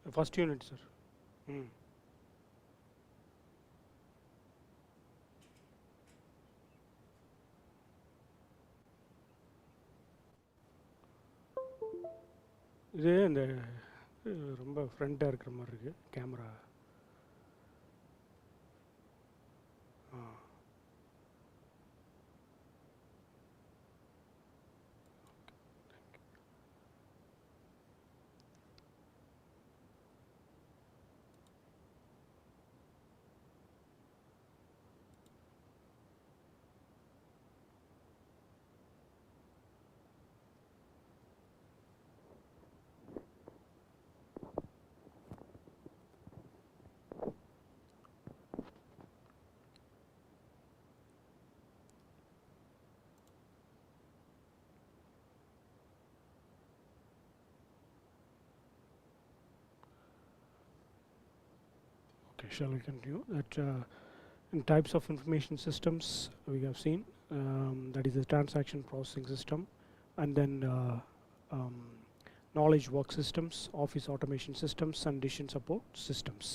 First unit, sir. Hmm. இது இந்த ரொம்ப ஃப்ரண்ட்டாக இருக்கிற மாதிரி இருக்குது camera. Okay, shall we continue? That in types of information systems we have seen, that is the transaction processing system, and then knowledge work systems, office automation systems, and decision support systems.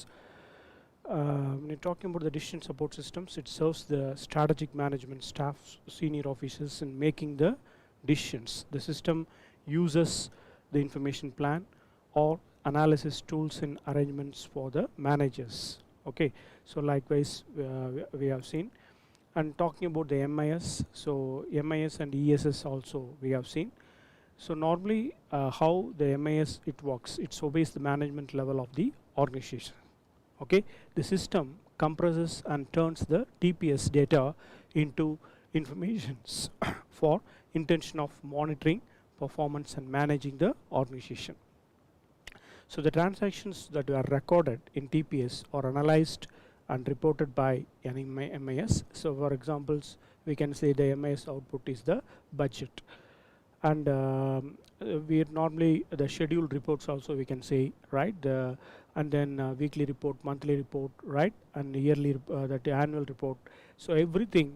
When you're talking about the decision support systems, it serves the strategic management staff, senior officers in making the decisions. The system uses the information plan or analysis tools and arrangements for the managers. Okay, so likewise we have seen. And talking about the MIS, so MIS and ESS also we have seen. So normally how the MIS it works, it obeys the management level of the organization. Okay, the system compresses and turns the TPS data into informations for intention of monitoring performance and managing the organization. So the transactions that are recorded in TPS are analyzed and reported by an MIS. So for examples, we can say the MIS output is the budget, and we normally the scheduled reports also we can say, right, and then weekly report, monthly report, right, and yearly that annual report. So everything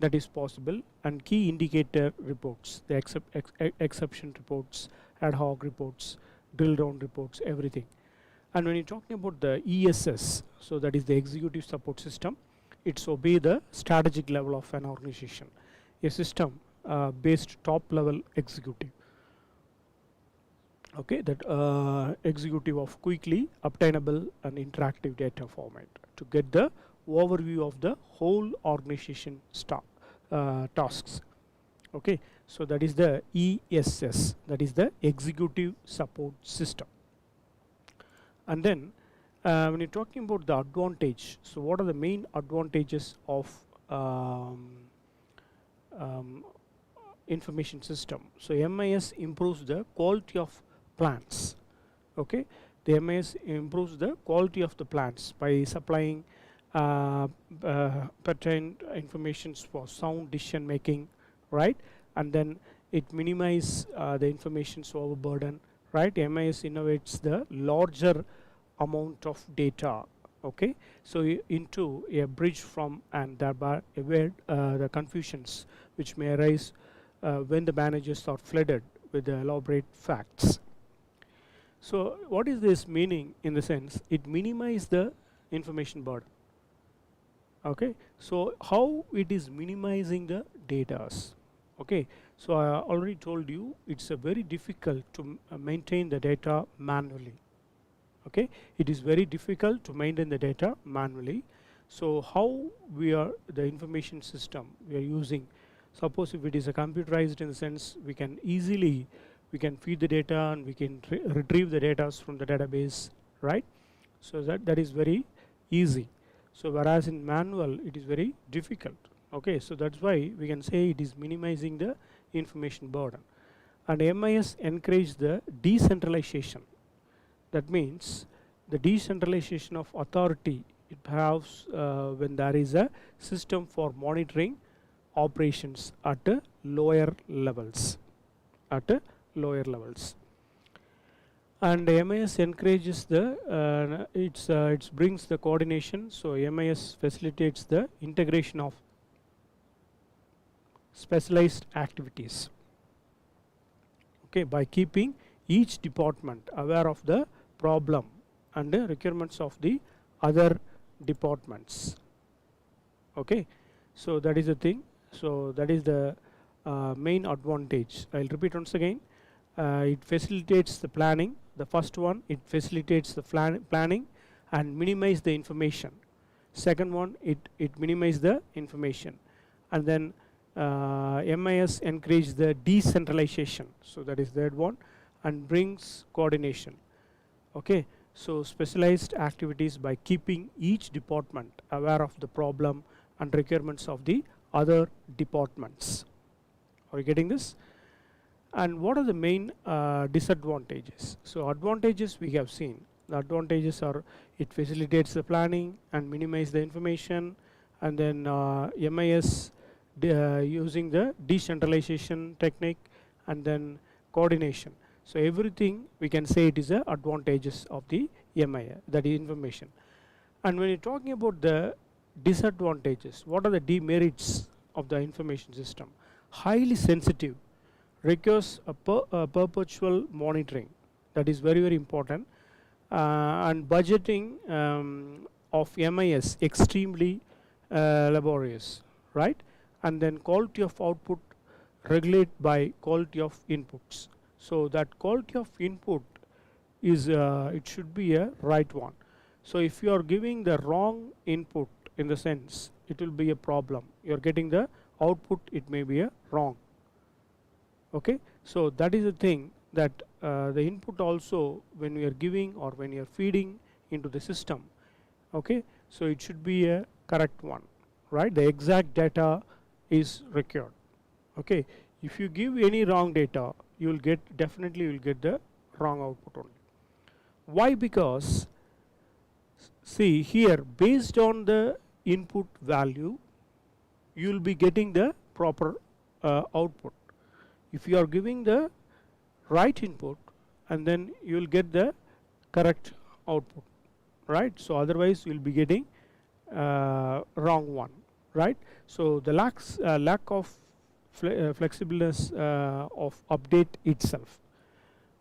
that is possible, and key indicator reports, the exception reports, ad hoc reports, drill down reports, everything. And when you're talking about the ESS, so that is the executive support system, it's obey the strategic level of an organization, a system based top level executive. Okay, that executive of quickly obtainable and interactive data format to get the overview of the whole organization tasks. Okay, so that is the ESS, that is the executive support system. And then when you're talking about the advantage, so what are the main advantages of information system? So MIS improves the quality of plans. Okay, the MIS improves the quality of the plans by supplying pertinent informations for sound decision making, right, and then it minimizes the information's overburden, right. MIS innovates the larger amount of data, okay, so into a bridge from and thereby avoid the confusions which may arise when the managers are flooded with the elaborate facts. So what is this meaning? In the sense, it minimizes the information burden. Okay, so how it is minimizing the datas? Okay, so I already told you it's a very difficult to maintain the data manually. Okay, it is very difficult to maintain the data manually. So how we are the information system we are using? Suppose if it is a computerized, in the sense we can easily feed the data and we can retrieve the data from the database, right? So that is very easy. So whereas in manual it is very difficult. Okay, so that's why we can say it is minimizing the information burden. And MIS encourage the decentralization. That means the decentralization of authority it has when there is a system for monitoring operations at lower levels, and MIS encourages the it brings the coordination. So MIS facilitates the integration of specialized activities, okay, by keeping each department aware of the problem and the requirements of the other departments. Okay, so that is the thing. So that is the main advantage. I'll repeat once again. It facilitates the planning. The first one, it facilitates the planning and minimize the information. Second one, it minimize the information, and then MIS encourage the decentralization. So that is third one, and brings coordination. Okay, so specialized activities by keeping each department aware of the problem and requirements of the other departments. Are you getting this? And what are the main disadvantages? So advantages we have seen. The advantages are it facilitates the planning and minimize the information, and then MIS using the decentralization technique, and then coordination. So everything we can say it is the advantages of the MIS, that is information. And when you're talking about the disadvantages, what are the demerits of the information system? Highly sensitive, requires a perpetual monitoring, that is very important, and budgeting of MIS extremely laborious, right? And then quality of output regulate by quality of inputs. So that quality of input is it should be a right one. So if you are giving the wrong input, in the sense it will be a problem. You are getting the output, it may be a wrong. Okay, so that is the thing, that the input also, when we are giving or when you are feeding into the system, okay, so it should be a correct one, right? The exact data is required. Okay, if you give any wrong data, you will get, definitely you will get the wrong output only. Why? Because see here, based on the input value, you will be getting the proper output. If you are giving the right input, and then you will get the correct output, right? So otherwise you will be getting wrong one, right? So the lack of flexibleness of update itself.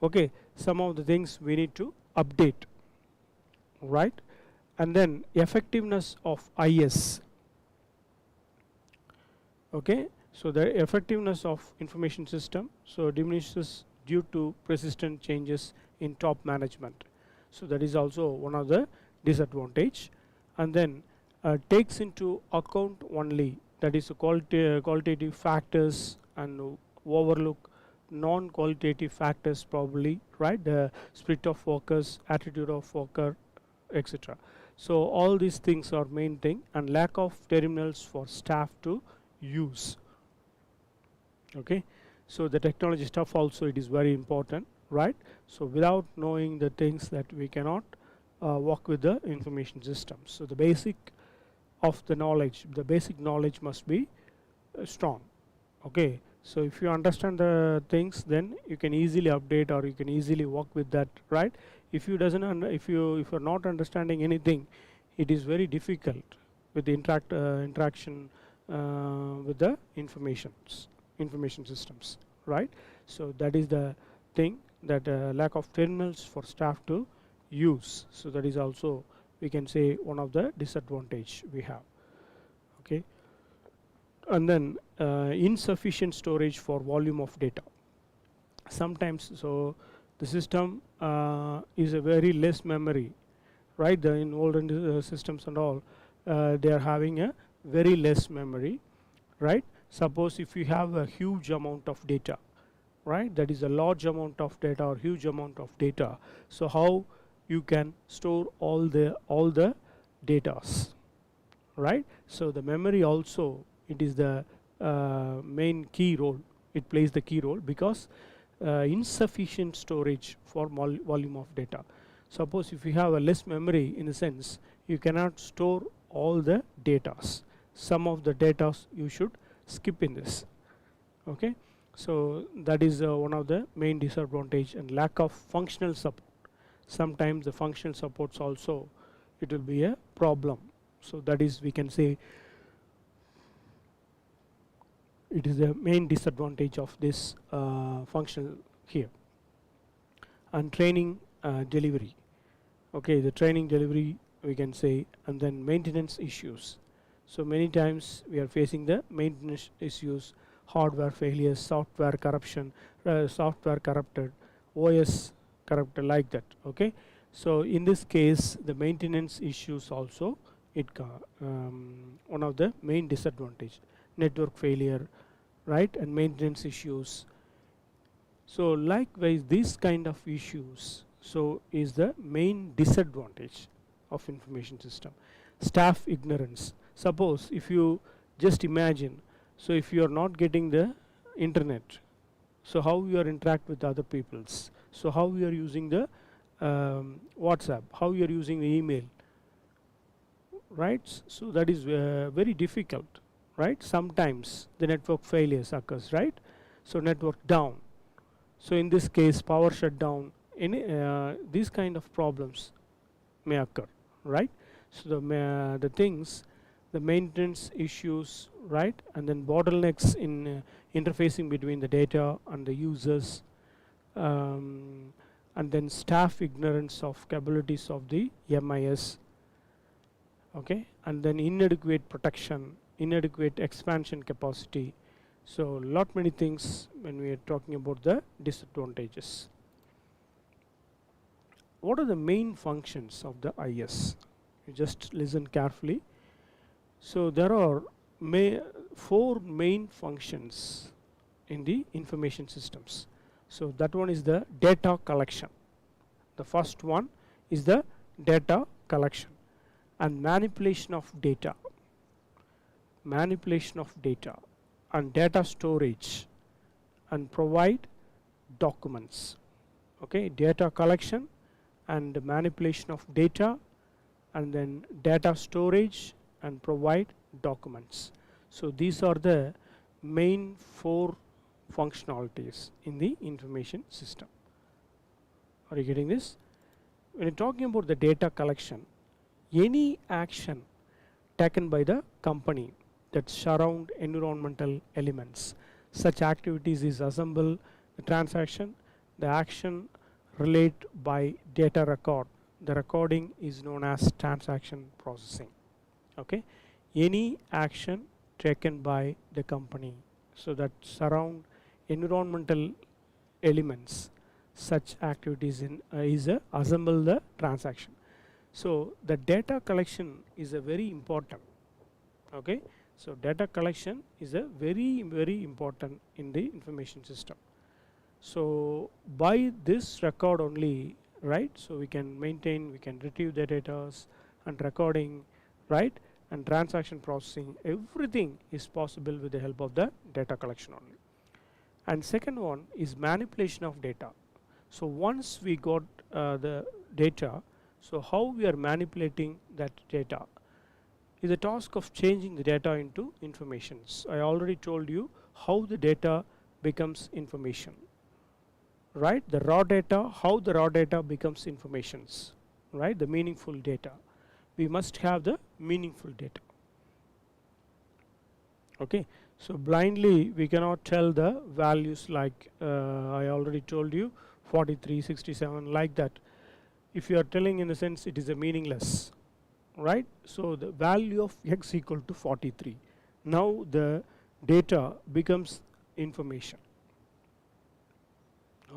Okay, some of the things we need to update, right? And then effectiveness of IS. Okay, so the effectiveness of information system so diminishes due to persistent changes in top management. So that is also one of the disadvantage. And then takes into account only, that is qualitative factors, and overlook non-qualitative factors probably, right? The spirit of workers, attitude of worker, etc. So all these things are main thing, and lack of terminals for staff to use. Okay, so the technology stuff also, it is very important, right? So without knowing the things, that we cannot work with the information systems. So the basic of the knowledge, the basic knowledge must be strong. Okay, so if you understand the things, then you can easily update, or you can easily work with that, right? If you if you are not understanding anything, it is very difficult with the interaction with the information systems, right? So that is the thing, that lack of terminals for staff to use. So that is also, we can say, one of the disadvantage we have. Okay, and then insufficient storage for volume of data. Sometimes, so the system is a very less memory, right? The in older systems and all, they are having a very less memory, right? Suppose if you have a huge amount of data, right? That is a large amount of data or huge amount of data. So how you can store all the datas, right? So the memory also, it is the main key role. It plays the key role, because insufficient storage for volume of data. Suppose if you have a less memory, in a sense, you cannot store all the datas. Some of the datas you should skip in this. Okay, so that is one of the main disadvantage, and lack of functional support. Sometimes the functional supports also, it will be a problem. So that is, we can say, it is the main disadvantage of this functional here. And training delivery. Okay, the training delivery we can say, and then maintenance issues. So many times we are facing the maintenance issues, hardware failures, software corruption, software corrupted, OS corrupted, like that. Okay, so in this case the maintenance issues also one of the main disadvantage, network failure, right, and maintenance issues. So likewise these kind of issues so is the main disadvantage of information system. Staff ignorance, suppose if you just imagine, so if you are not getting the internet, so how you are interact with other peoples, so how you are using the WhatsApp, how you are using the email, right, so that is very difficult, right. Sometimes the network failures occurs, right, so network down, so in this case power shutdown, any these kind of problems may occur, right. So the things, the maintenance issues, right, and then bottlenecks in interfacing between the data and the users, um, and then staff ignorance of capabilities of the MIS, okay, and then inadequate protection, inadequate expansion capacity. So lot many things when we are talking about the disadvantages. What are the main functions of the IS? You just listen carefully. So there are 4 main functions in the information systems. So that one is the data collection. The first one is the data collection and manipulation of data, and data storage, and provide documents. Okay, data collection and manipulation of data, and then data storage and provide documents. So these are the main 4 functionalities in the information system. Are you getting this? When you're talking about the data collection, any action taken by the company that surround environmental elements, such activities is assemble the transaction, the action relate by data record, the recording is known as transaction processing. Okay, any action taken by the company so that surround environmental elements, such activities in is a assemble the transaction. So the data collection is a very important. Okay, so data collection is a very important in the information system. So by this record only, right, so we can maintain, we can retrieve the data and recording, right, and transaction processing, everything is possible with the help of the data collection only. And second one is manipulation of data. So once we got the data, so how we are manipulating that data is a task of changing the data into informations. I already told you how the data becomes information, right, the raw data, how the raw data becomes informations, right, the meaningful data. We must have the meaningful data. Okay, so blindly we cannot tell the values like I already told you 43, 67, like that. If you are telling in the sense it is a meaningless, right, so the value of x equal to 43, now the data becomes information.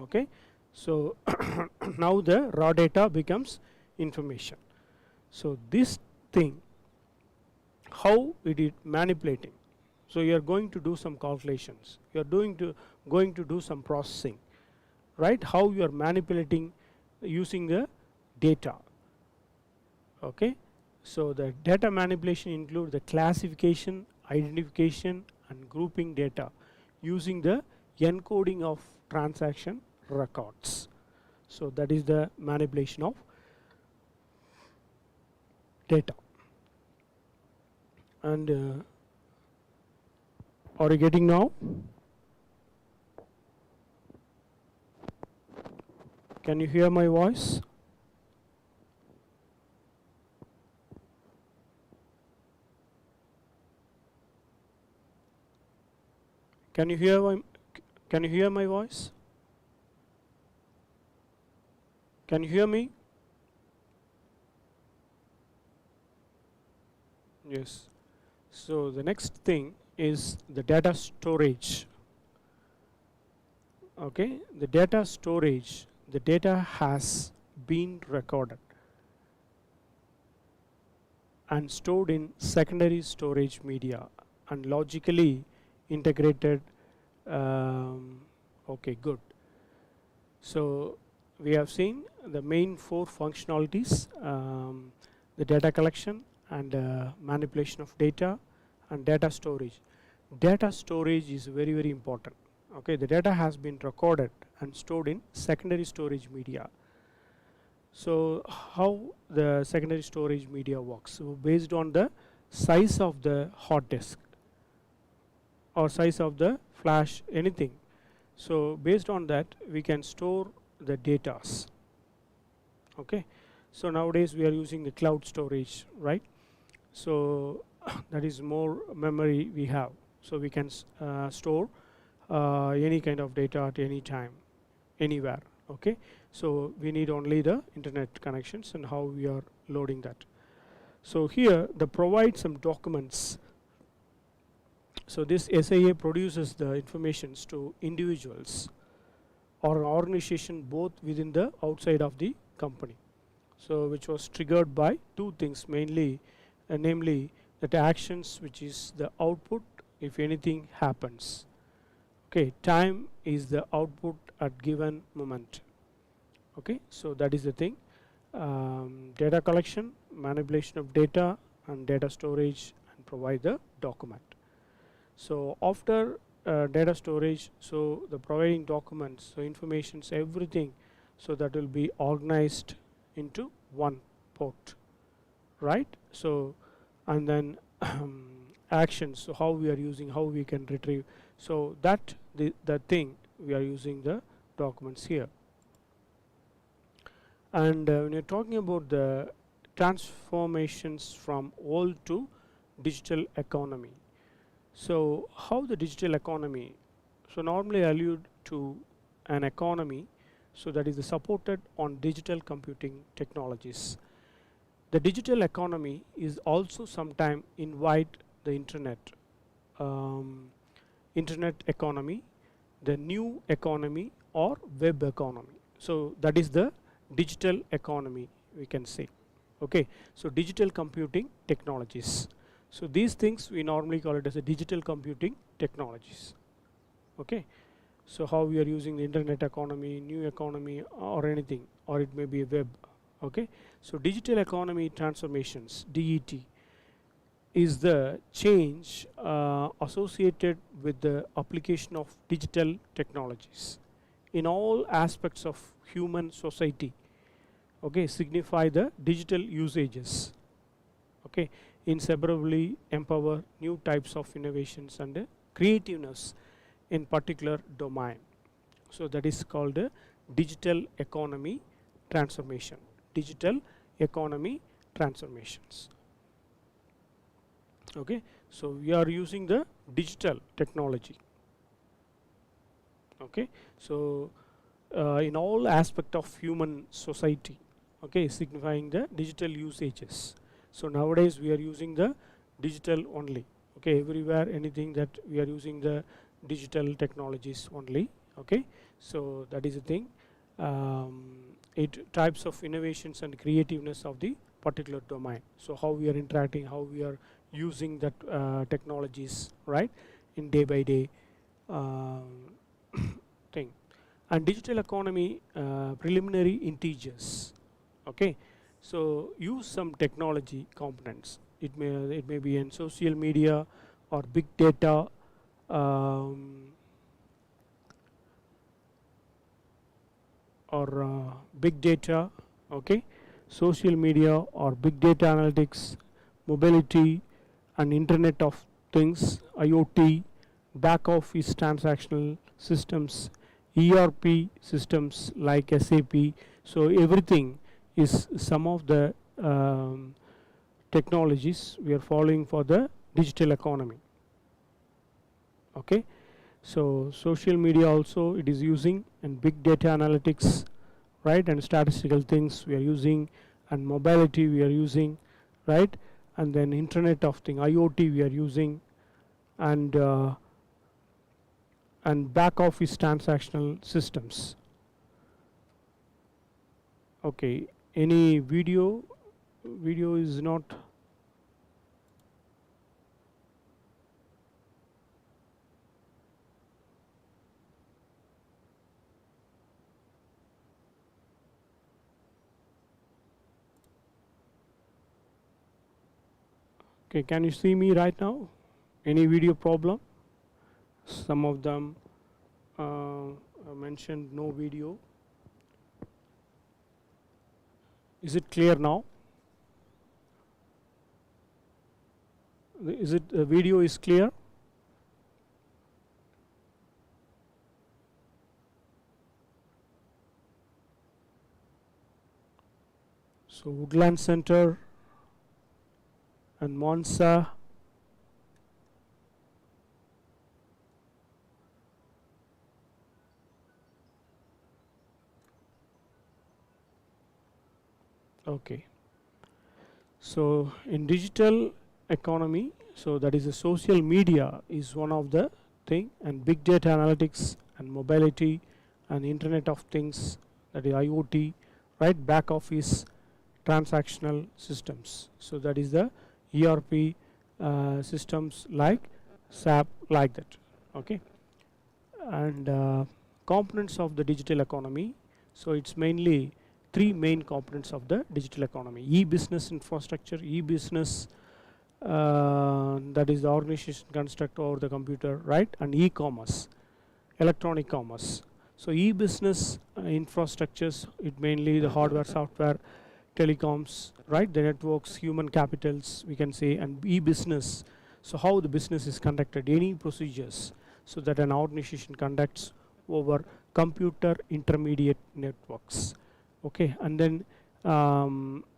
Okay, so now the raw data becomes information. So this thing, how it is manipulating, so you are going to do some calculations, you are going to do some processing, right, how you are manipulating using the data. Okay, so the data manipulation include the classification, identification and grouping data using the encoding of transaction records. So that is the manipulation of data. And are you getting now? Can you hear my voice? Can you hear my voice? Can you hear me? Yes. So the next thing is the data storage. Okay, the data storage, the data has been recorded and stored in secondary storage media and logically integrated. um, okay, good. So we have seen the main four functionalities: the data collection and manipulation of data and data storage. Data storage is very, very important. Okay, the data has been recorded and stored in secondary storage media. So how the secondary storage media works? So based on the size of the hard disk or size of the flash, anything. So based on that we can store the datas. Okay, so nowadays we are using the cloud storage, right? So that is more memory we have, so we can store any kind of data at any time, anywhere. Okay, so we need only the internet connections and how we are loading that. So here they provide some documents. So this SIA produces the informations to individuals or an organization both within the outside of the company. So which was triggered by two things mainly, namely that actions, which is the output if anything happens. Okay, time is the output at given moment. Okay, so that is the thing. Data collection, manipulation of data and data storage, and provide the document. So after data storage, so the providing documents, so informations, everything, so that will be organized into one port, right? So and then actions, so how we are using, how we can retrieve, so that the thing we are using the documents here. And when you're talking about the transformations from old to digital economy, so how the digital economy, so normally I allude to an economy, so that is supported on digital computing technologies. The digital economy is also sometime invite the internet, internet economy, the new economy or web economy. So that is the digital economy, we can say. Okay, so digital computing technologies. So these things we normally call it as a digital computing technologies. Okay, so how we are using the internet economy, new economy, or anything, or it may be a web. Okay, so digital economy transformations, DET, is the change associated with the application of digital technologies in all aspects of human society. Okay, signify the digital usages. Okay, inseparably empower new types of innovations and creativeness in particular domain. So that is called a digital economy transformation, digital economy transformations. Okay, so we are using the digital technology. Okay, so in all aspect of human society, okay, signifying the digital usages. So nowadays we are using the digital only. Okay, everywhere, anything that we are using the digital technologies only. Okay, so that is the thing. It types of innovations and creativeness of the particular domain. So how we are interacting, how we are using that technologies, right, in day by day thing. And digital economy preliminary integers. Okay, so use some technology components. It may be in social media or big data, big data. Okay, social media or big data analytics, mobility and internet of things, IoT, back office transactional systems, ERP systems like SAP. So everything is some of the technologies we are following for the digital economy. Okay, so social media also it is using, and big data analytics, right, and statistical things we are using, and mobility we are using, right, and then Internet of Things, IoT we are using, and back office transactional systems. Okay, any video is not. Okay, can you see me right now? Any video problem? Some of them mentioned no video. Is it clear now? Is it video is clear? So Woodland Center and Monza. Okay. So in digital economy, so that is a social media is one of the thing, and big data analytics and mobility and Internet of Things, that is IoT, right? Back office transactional systems. So that is the ERP systems like SAP, like that. Okay. And components of the digital economy. So it's mainly three main components of the digital economy: e-business infrastructure, e-business, that is the organization construct over the computer, right? And e-commerce, electronic commerce. So e-business infrastructures, it mainly the hardware, software, telecoms, right? The networks, human capitals, we can say, and e-business. So how the business is conducted, any procedures, so that an organization conducts over computer intermediate networks. Okay, and then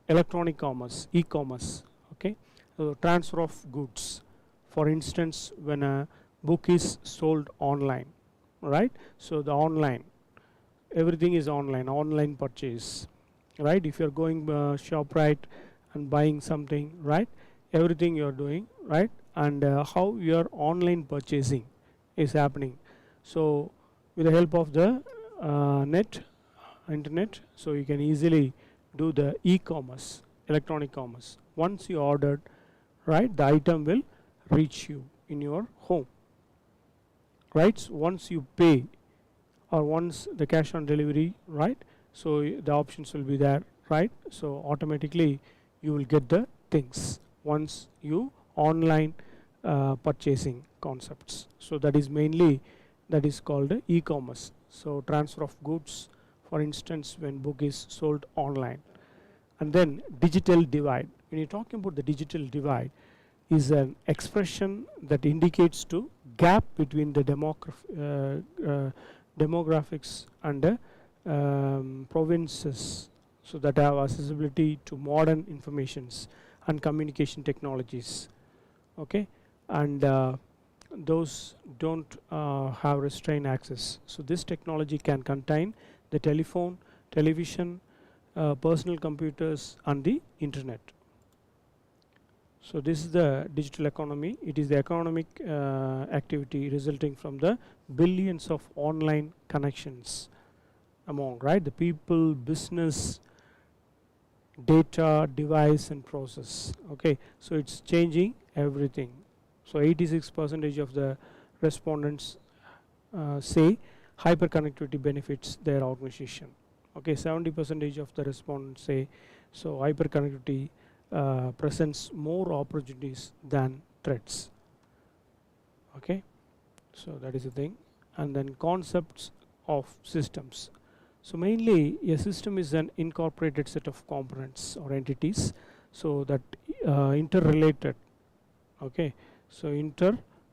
electronic commerce, e-commerce. Okay, so transfer of goods. For instance, when a book is sold online, right? So the online, everything is online purchase, right? If you're going ShopRite and buying something, right? Everything you're doing, right? And how your online purchasing is happening. So with the help of the internet, so you can easily do the e-commerce, electronic commerce. Once you ordered, right, the item will reach you in your home, right? So once you pay, or once the cash on delivery, right? So the options will be there, right? So automatically you will get the things once you online purchasing concepts. So that is mainly, that is called e-commerce. So transfer of goods, for instance, when book is sold online. And then digital divide. When you're talking about the digital divide, is an expression that indicates to gap between the demographics and the provinces, so that have accessibility to modern informations and communication technologies. Okay, and those don't have restrained access. So this technology can contain the telephone, television, personal computers, and the internet. So this is the digital economy. It is the economic activity resulting from the billions of online connections among, right, the people, business, data, device, and process. Okay, so it's changing everything. So 86% of the respondents say hyperconnectivity benefits their organization. Okay, 70% of the respondents say so hyperconnectivity presents more opportunities than threats. Okay, so that is the thing. And then concepts of systems. So mainly a system is an incorporated set of components or entities, so that interrelated. Okay, so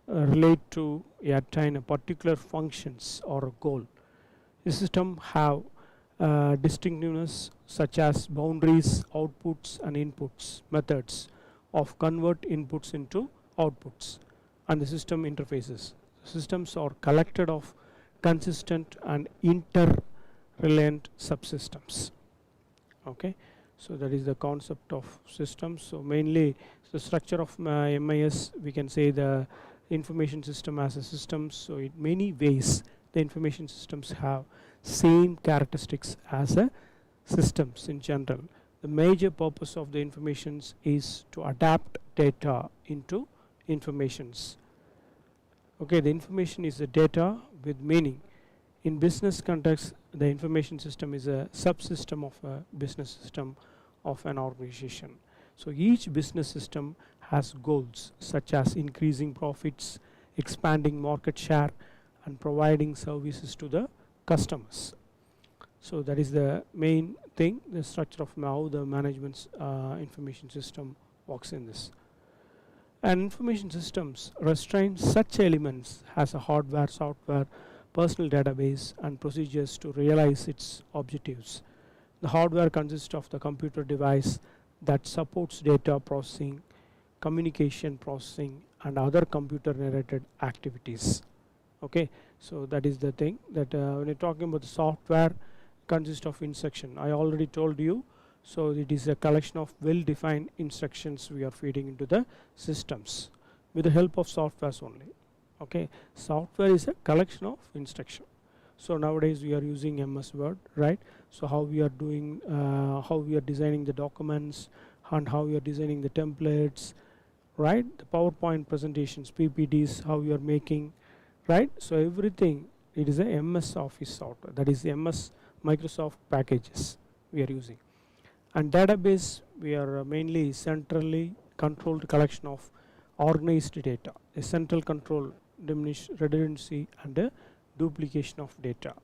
relate to attain a particular functions or a goal. The system have distinctiveness such as boundaries, outputs, and inputs, methods of convert inputs into outputs, and the system interfaces. Systems are collected of consistent and interreliant subsystems. Okay, So that is the concept of systems. So mainly the structure of MIS, we can say the information system as a system. So in many ways the information systems have same characteristics as a systems in general. The major purpose of the informations is to adapt data into informations. Okay, the information is the data with meaning. In business context, the information system is a subsystem of a business system of an organization. So each business system has goals such as increasing profits, expanding market share, and providing services to the customers. So that is the main thing, the structure of how the management's information system works in this. And information systems restrain such elements as a hardware, software, personal database, and procedures to realize its objectives. The hardware consists of the computer device that supports data processing, communication processing, and other computer related activities. Okay, so that is the thing that when you're talking about the software, consists of instruction. I already told you. So it is a collection of well defined instructions we are feeding into the systems with the help of softwares only. Okay, software is a collection of instruction. So nowadays we are using MS Word, right? So how we are doing, how we are designing the documents, and how we are designing the templates, right? The PowerPoint presentations, PPTs, how we are making, right? So everything, it is a MS Office software, that is MS Microsoft packages we are using. And database, we are mainly centrally controlled collection of organized data. A central control diminish redundancy and a duplication of data.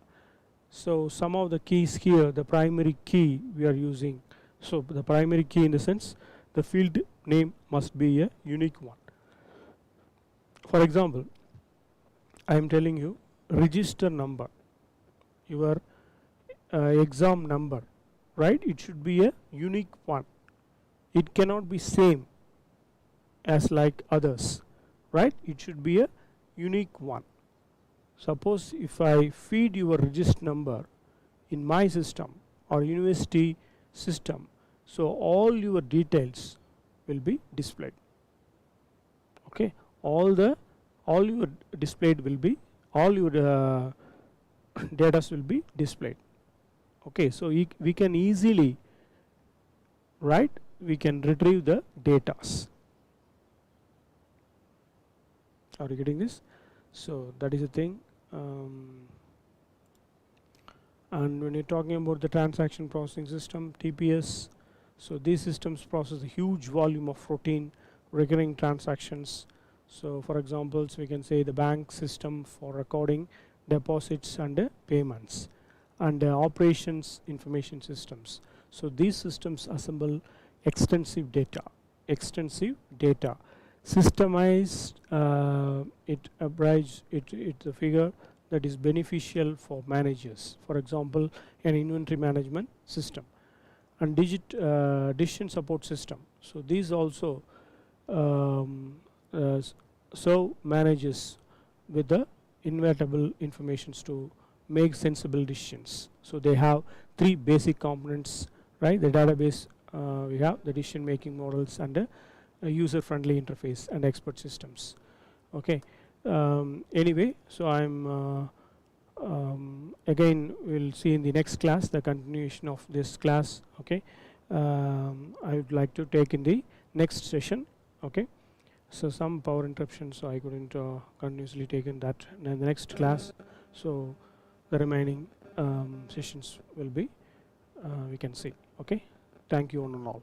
So some of the keys here, the primary key we are using. So the primary key in the sense, the field name must be a unique one. For example, I am telling you register number, your exam number, right? It should be a unique one. It cannot be same as like others, right? It should be a unique one. Suppose if I feed your register number in my system or university system, so all your details will be displayed. Okay, all your displayed will be, all your data will be displayed. Okay, so we can easily, right, we can retrieve the datas. Are you getting this? So that is the thing. And when you're talking about the transaction processing system, TPS, so these systems process a huge volume of routine recurring transactions. So for examples, we can say the bank system for recording deposits and payments, and operations information systems. So these systems assemble extensive data, systemized, it abides it's a figure that is beneficial for managers. For example, an inventory management system and decision support system. So these also serve managers with the inevitable informations to make sensible decisions. So they have three basic components, right? The database, we have the decision making models, and a user friendly interface and expert systems. Okay, anyway, so I'm again we'll see in the next class the continuation of this class. Okay, I would like to take in the next session. Okay, so some power interruption, so I couldn't continuously take in that in the next class. So the remaining sessions will be we can see. Okay, thank you one and all.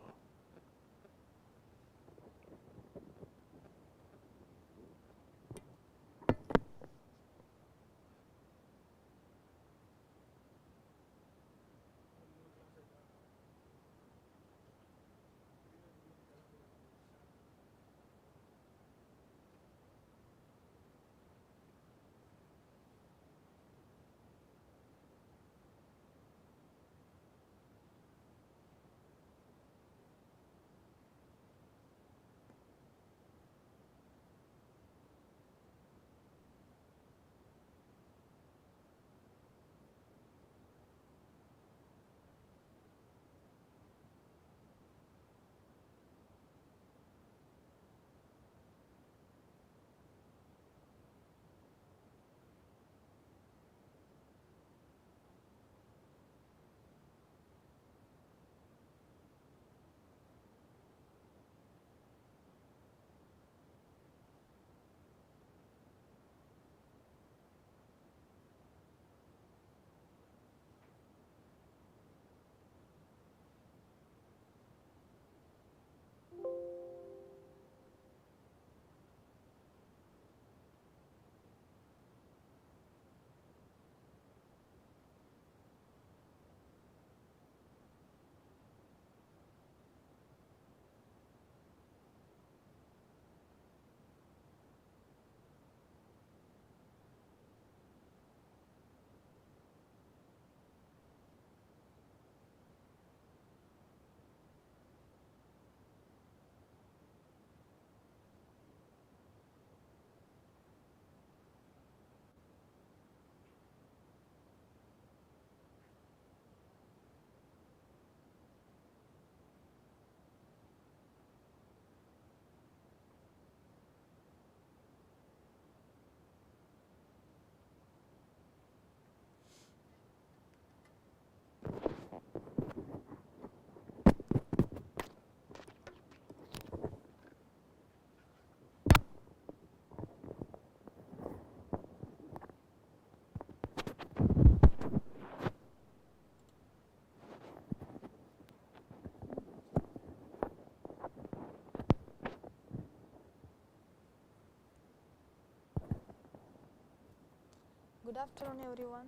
afternoon, everyone.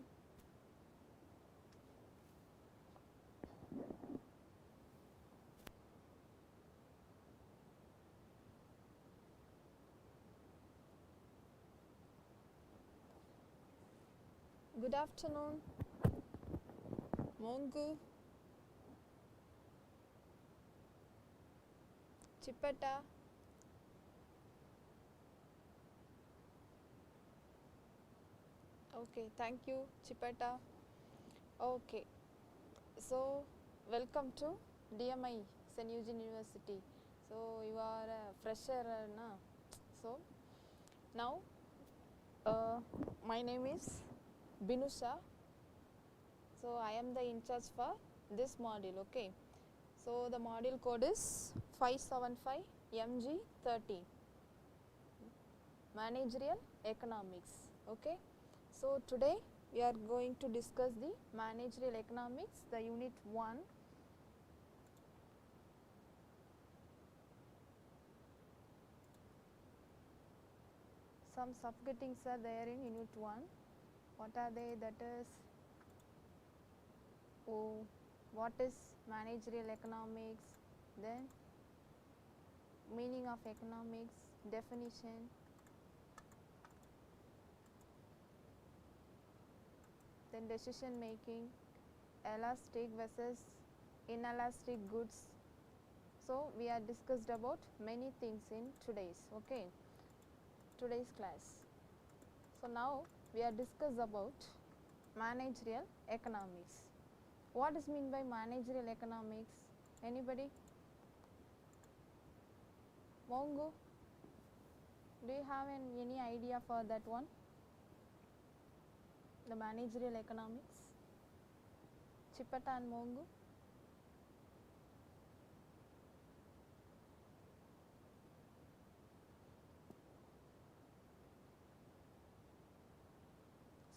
Good afternoon, Mongu, Chipata. Okay, thank you, Chipata. Okay, so welcome to DMI, St. Eugene University. So you are a fresher, na? So now my name is Binusha. So I am the in charge for this module. Okay, so the module code is 575 MG30, Managerial Economics. Okay, so today we are going to discuss the Managerial Economics, the unit 1. Some subheadings are there in unit 1. What are they? That is, what is managerial economics, then meaning of economics, definition, then decision making, elastic versus inelastic goods. So we are discussed about many things in today's class. So now we are discuss about managerial economics. What is mean by managerial economics? Anybody? Mongo, do you have any idea for that one? The managerial economics? Chipata and Mongo?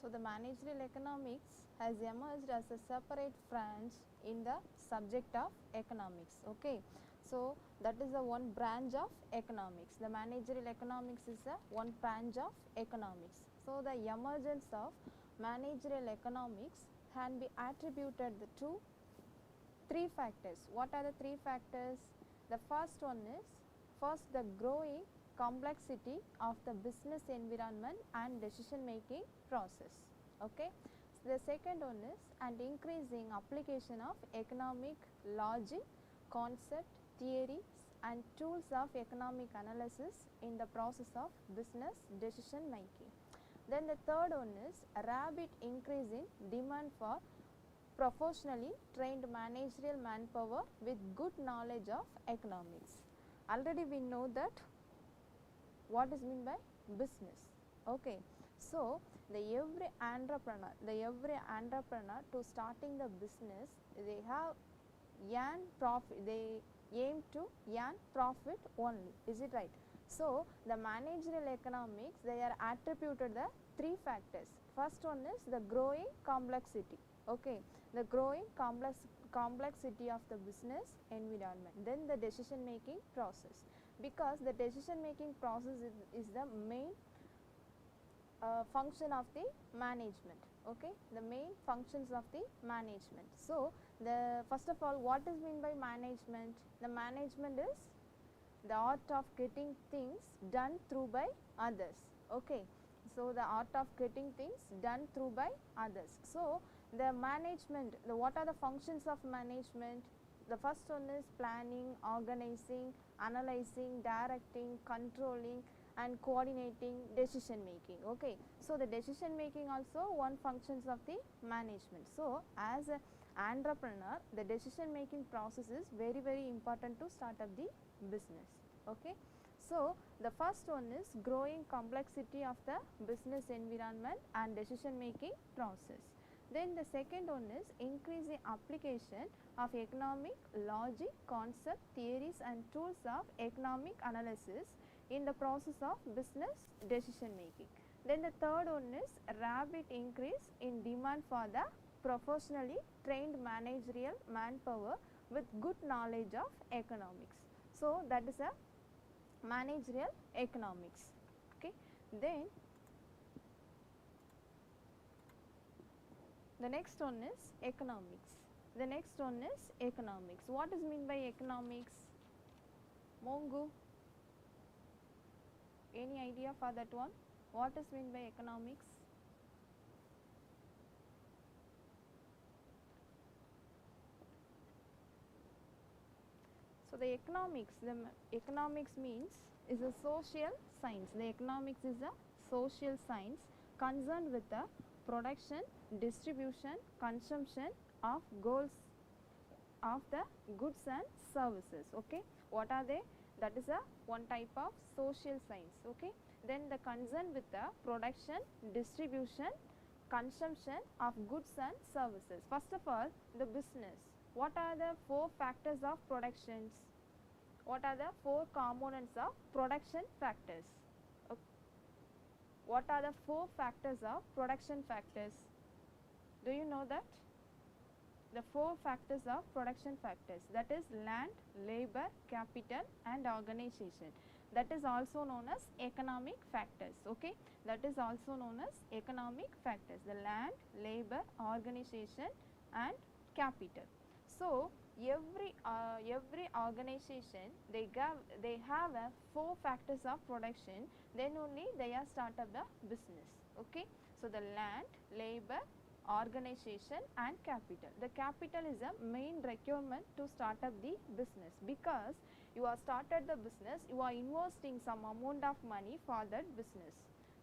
So the managerial economics has emerged as a separate branch in the subject of economics. Okay, so that is the one branch of economics. The managerial economics is a one branch of economics. So the emergence of managerial economics can be attributed to three factors. What are the three factors? The first one is the growing complexity of the business environment and decision making process. Okay. So the second one is an increasing application of economic logic, concept, theories and tools of economic analysis in the process of business decision making. Then the third one is a rapid increase in demand for professionally trained managerial manpower with good knowledge of economics. Already we know that what is meant by business. Okay, so the every entrepreneur to starting the business, they have they aim to earn profit only. Is it right? So the managerial economics, they are attributed the three factors. First one is the growing complexity. Okay, the growing complexity of the business environment. Then the decision making process, because the decision making process is the main function of the management. Okay, the main functions of the management. So the first of all, what is meant by management? The management is the art of getting things done through by others. Okay, so the art of getting things done through by others. So the management, what are the functions of management? The first one is planning, organizing, analyzing, directing, controlling and coordinating decision making. Okay, so the decision making also one functions of the management. So as an entrepreneur, the decision making process is very important to start up the business. Okay, so the first one is growing complexity of the business environment and decision making process. Then the second one is increasing application of economic logic, concept, theories and tools of economic analysis in the process of business decision making. Then the third one is rapid increase in demand for the professionally trained managerial manpower with good knowledge of economics. So that is a managerial economics. Okay, then The next one is economics. The next one is economics. What is mean by economics? Mongu, any idea for that one? What is mean by economics? So the economics means is a social science. The economics is a social science concerned with the production, distribution, consumption of goals of the goods and services. Okay, what are they? That is a one type of social science. Okay, then the concern with the production, distribution, consumption of goods and services. First of all, the business. What are the four factors of productions? What are the four components of production factors? What are the four factors of production factors? Do you know that? The four factors of production factors, that is land, labor, capital and organization. That is also known as economic factors. Okay, that is also known as economic factors, the land, labor, organization and capital. So every organization they have a four factors of production, then only they are start up the business. Okay, so the land, labor, organization and capital. The capital is a main requirement to start up the business, because you are started the business, you are investing some amount of money for that business.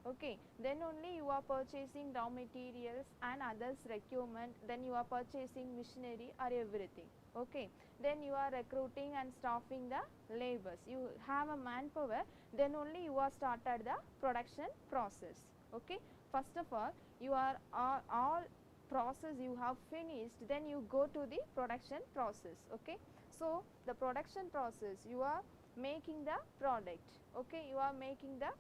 Okay, then only you are purchasing raw materials and others requirement, then you are purchasing machinery or everything. Okay, then you are recruiting and staffing the labors, you have a manpower, then only you are started the production process. Okay, first of all you are all process you have finished, then you go to the production process. Okay, so the production process you are making the product. Okay, you are making the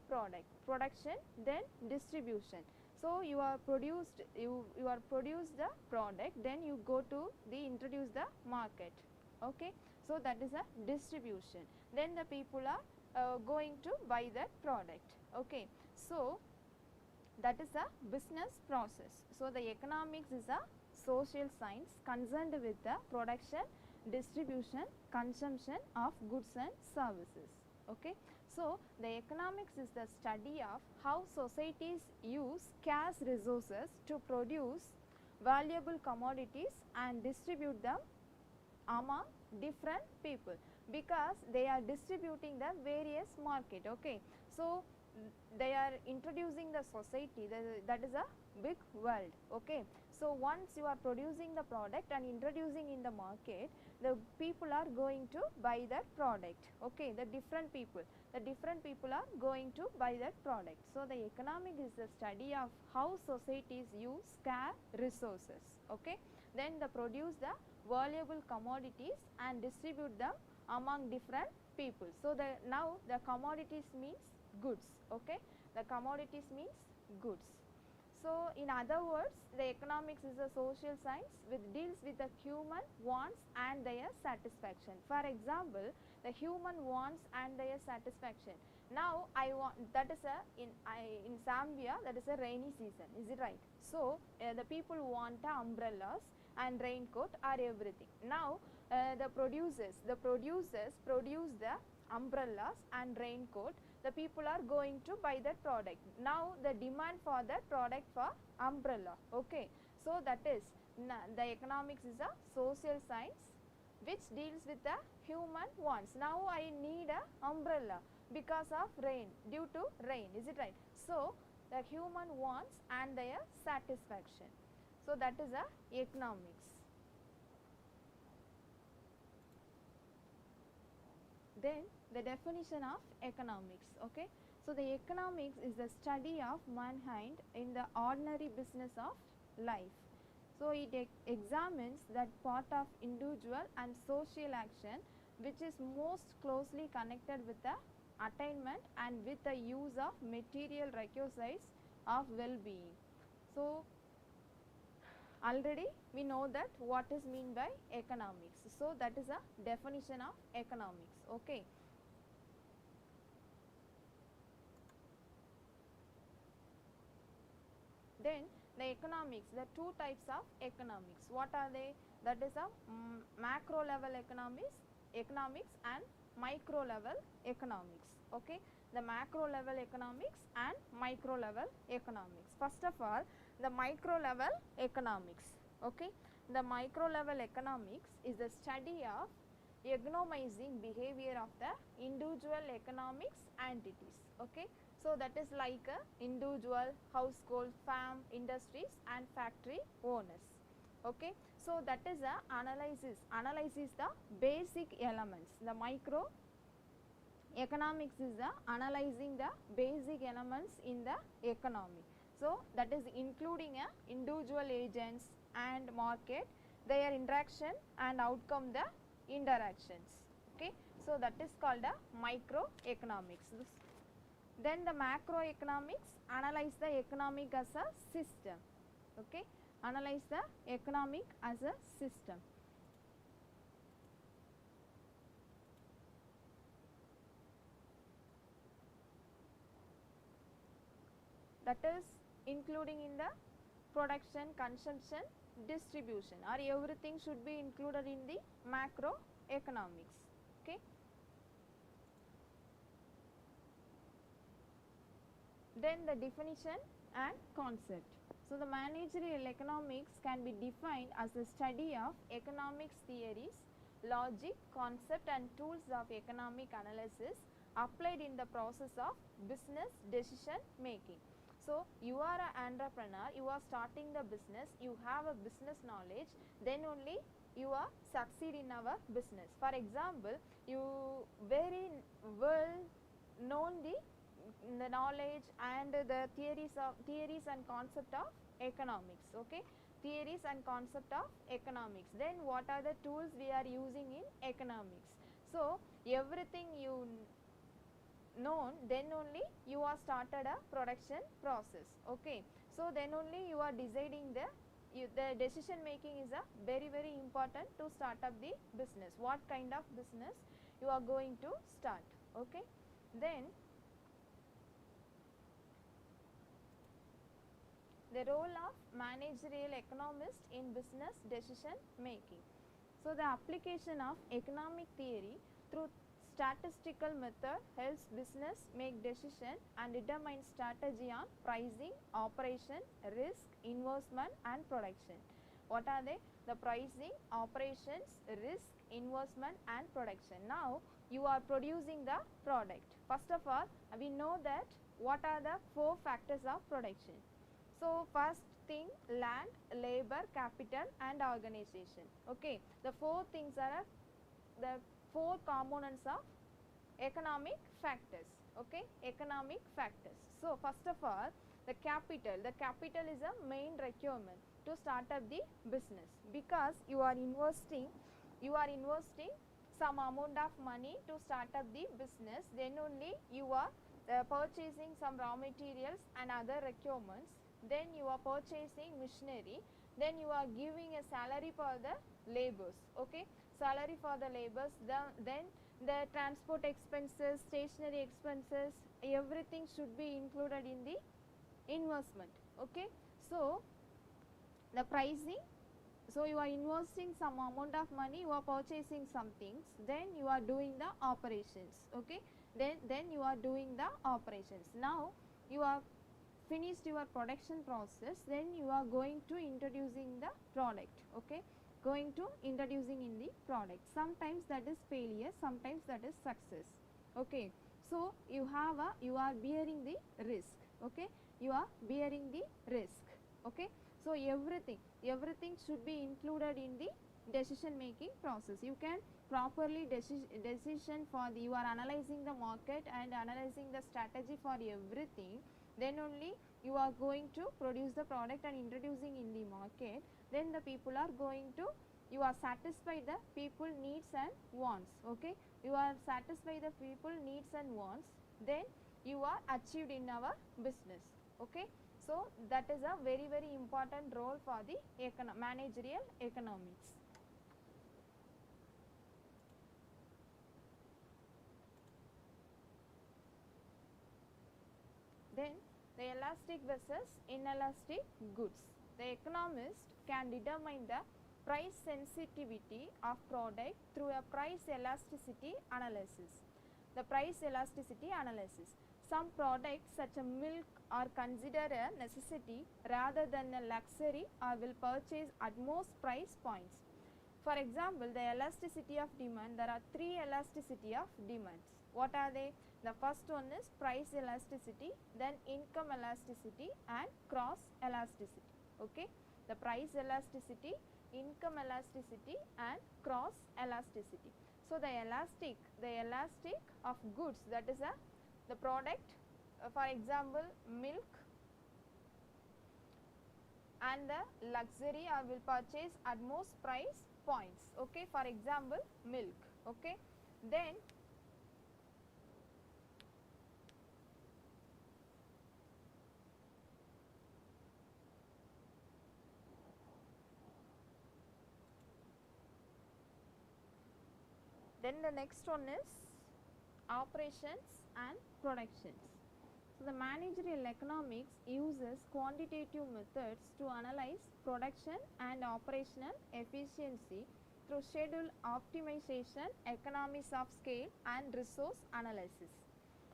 production, then distribution. So you are produced the product, then you go to the introduce the market. Okay, so that is a distribution, then the people are going to buy that product. Okay, so that is a business process. So the economics is a social science concerned with the production, distribution, consumption of goods and services. Okay, so the economics is the study of how societies use scarce resources to produce valuable commodities and distribute them among different people, because they are distributing the various market. Okay, so they are introducing the society, that is a big world. Okay, so once you are producing the product and introducing in the market, the people are going to buy that product. Okay, the different people are going to buy that product. So the economic is the study of how societies use scarce resources. Okay, then they produce the valuable commodities and distribute them among different people. So now the commodities means goods. Okay, the commodities means goods. So in other words, the economics is a social science which deals with the human wants and their satisfaction. For example, the human wants and their satisfaction. Now I want, that is a in Zambia, that is a rainy season, is it right? So the people want umbrellas and raincoat or everything. Now the producers produce the umbrellas and raincoat, the people are going to buy that product. Now the demand for that product for umbrella. Okay, so that is the economics is a social science which deals with the human wants. Now I need a umbrella because of rain, due to rain, is it right? So the human wants and their satisfaction. So that is a economics. Then the definition of economics. Okay, so the economics is the study of mankind in the ordinary business of life. So it examines that part of individual and social action which is most closely connected with the attainment and with the use of material requisites of well-being. So already we know that what is mean by economics. So that is a definition of economics. Okay, then the economics, the two types of economics. What are they? That is a macro level economics and micro level economics. Okay, the macro level economics and micro level economics. First of all, the micro level economics. Okay, the micro level economics is the study of economizing behavior of the individual economics entities. Okay, so that is like a individual, household, farm, industries and factory owners. Okay, so that is a analyzes the basic elements. The micro economics is the analyzing the basic elements in the economy. So that is including a individual agents and market, their interaction and outcome the interactions. Okay, so that is called a microeconomics. Then the macroeconomics analyze the economic as a system. Okay, analyze the economic as a system. That is including in the production, consumption, distribution, or everything should be included in the macroeconomics. Okay. Then the definition and concept. So the managerial economics can be defined as the study of economics theories, logic, concept and tools of economic analysis applied in the process of business decision making. So you are an entrepreneur, you are starting the business, you have a business knowledge, then only you are succeed in our business. For example, you very well known the knowledge and the theories and concept of economics. Okay, theories and concept of economics. Then what are the tools we are using in economics? So everything you known, then only you are started a production process. Okay, so then only you are deciding the decision making is a very important to start up the business. What kind of business you are going to start? Okay, then the role of managerial economist in business decision making. So the application of economic theory through statistical method helps business make decision and determine strategy on pricing, operation, risk, investment and production. What are they? The pricing, operations, risk, investment and production. Now you are producing the product. First of all, we know that what are the four factors of production. So first thing, land, labor, capital and organization. Okay, the four things are the four components of economic factors. Okay, economic factors. So first of all, the capital is a main requirement to start up the business, because you are investing some amount of money to start up the business. Then only you are purchasing some raw materials and other requirements. Then you are purchasing machinery, then you are giving a salary for the laborers. Okay, salary for the laborers, then the transport expenses, stationery expenses, everything should be included in the investment. Okay, so the pricing, so you are investing some amount of money, you are purchasing some things, then you are doing the operations. Okay, then you are doing the operations. Now you are finished your production process, then you are going to introducing the product. Okay, going to introducing in the product. Sometimes that is failure, sometimes that is success. Okay, so you are bearing the risk. Okay, you are bearing the risk. Okay, so everything should be included in the decision making process. You can properly decision for the, you are analyzing the market and analyzing the strategy for everything. Then only you are going to produce the product and introducing in the market. Then the people are going to, you are satisfy the people needs and wants. Okay, you are satisfy the people needs and wants, then you are achieved in our business. Okay, so that is a very important role for the managerial economics. Then the elastic versus inelastic goods. The economist can determine the price sensitivity of product through a price elasticity analysis. The price elasticity analysis. Some products such as milk are considered a necessity rather than a luxury or will purchase at most price points. For example, the elasticity of demand, there are three elasticity of demands. What are they? The first one is price elasticity, then income elasticity and cross elasticity. Okay, the price elasticity, income elasticity and cross elasticity. So the elastic of goods, that is the product, for example milk, and the luxury I will purchase at most price points. Okay, for example milk. Okay, then the next one is operations and productions. So the managerial economics uses quantitative methods to analyze production and operational efficiency through schedule optimization, economies of scale and resource analysis.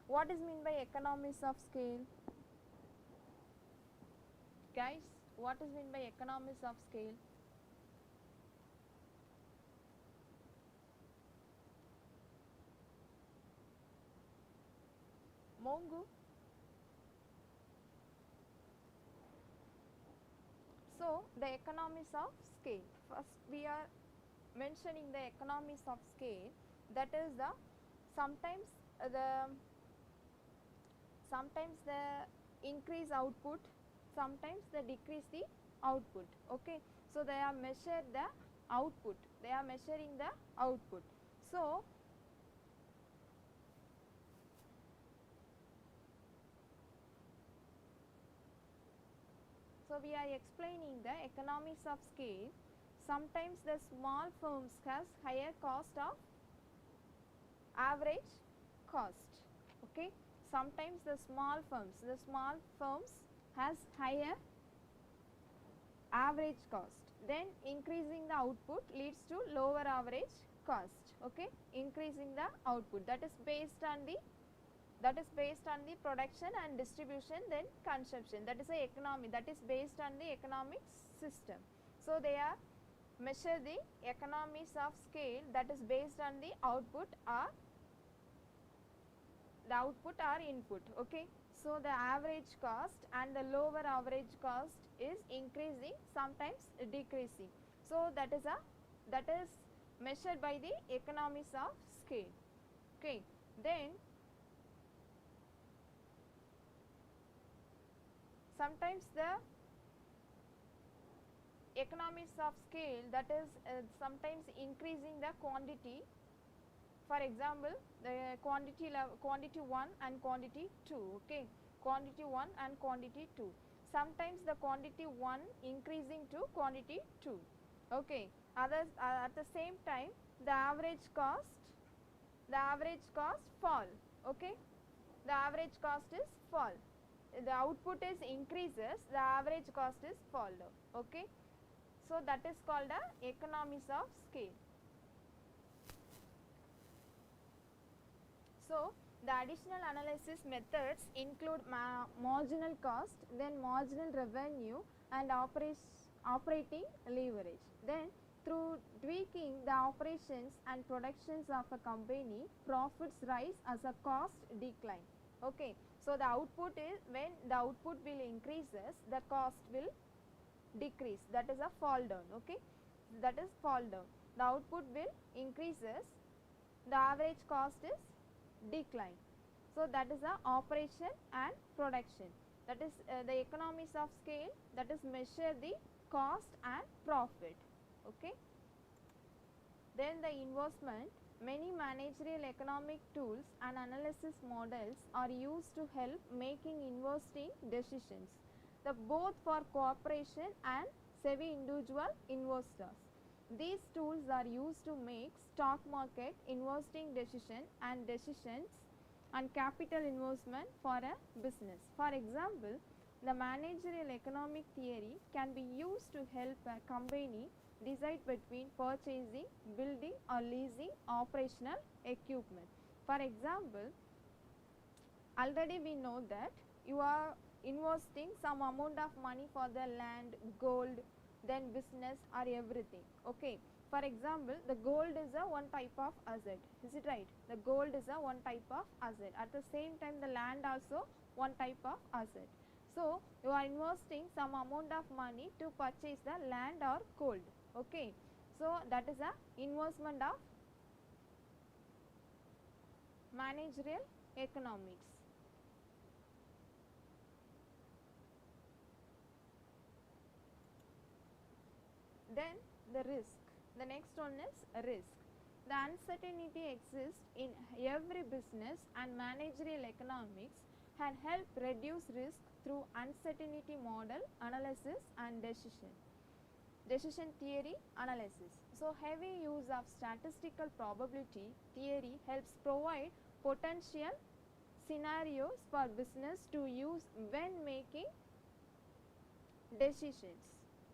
What is mean by economies of scale? Guys, what is mean by economies of scale? Mongu. So the economies of scale. First we are mentioning the economies of scale, that is the sometimes the increase output, sometimes they decrease the output. Okay, so they are measured the output, they are measuring the output. So we are explaining the economies of scale. Sometimes the small firms has higher cost of average cost. Okay, sometimes the small firms has higher average cost, then increasing the output leads to lower average cost. Okay, increasing the output, that is based on the production and distribution, then consumption, that is a economy, that is based on the economic system. So they are measure the economies of scale, that is based on the output or input. Okay, so the average cost and the lower average cost is increasing, sometimes decreasing. So that is measured by the economies of scale. Okay, then sometimes the economies of scale, that is sometimes increasing the quantity. For example, the quantity 1 and quantity 2. Okay, quantity 1 and quantity 2. Sometimes the quantity 1 increasing to quantity 2. Okay, others at the same time the average cost fall. Okay, the average cost is fall. The output is increases, the average cost is fall down. Okay, so that is called the economies of scale. So the additional analysis methods include marginal cost, then marginal revenue and operating leverage. Then through tweaking the operations and productions of a company, profits rise as a cost decline. Okay, so the output is, when the output will increases, the cost will decrease, that is a fall down. Okay, that is fall down. The output will increases, the average cost is decline. So that is the operation and production, that is the economies of scale, that is measure the cost and profit. Okay, then the investment. Many managerial economic tools and analysis models are used to help making investing decisions, both for corporation and semi-individual investors. These tools are used to make stock market investing decisions and capital investment for a business. For example, the managerial economic theory can be used to help a company decide between purchasing, building or leasing operational equipment. For example, already we know that you are investing some amount of money for the land, gold, then business or everything. Okay. For example, the gold is a one type of asset. Is it right? The gold is a one type of asset. At the same time, the land also one type of asset. So you are investing some amount of money to purchase the land or gold. Okay. So that is a investment of managerial economics. Then the risk. The next one is risk. The uncertainty exists in every business, and managerial economics can help reduce risk through uncertainty model analysis and decision theory analysis. So heavy use of statistical probability theory helps provide potential scenarios for business to use when making decisions.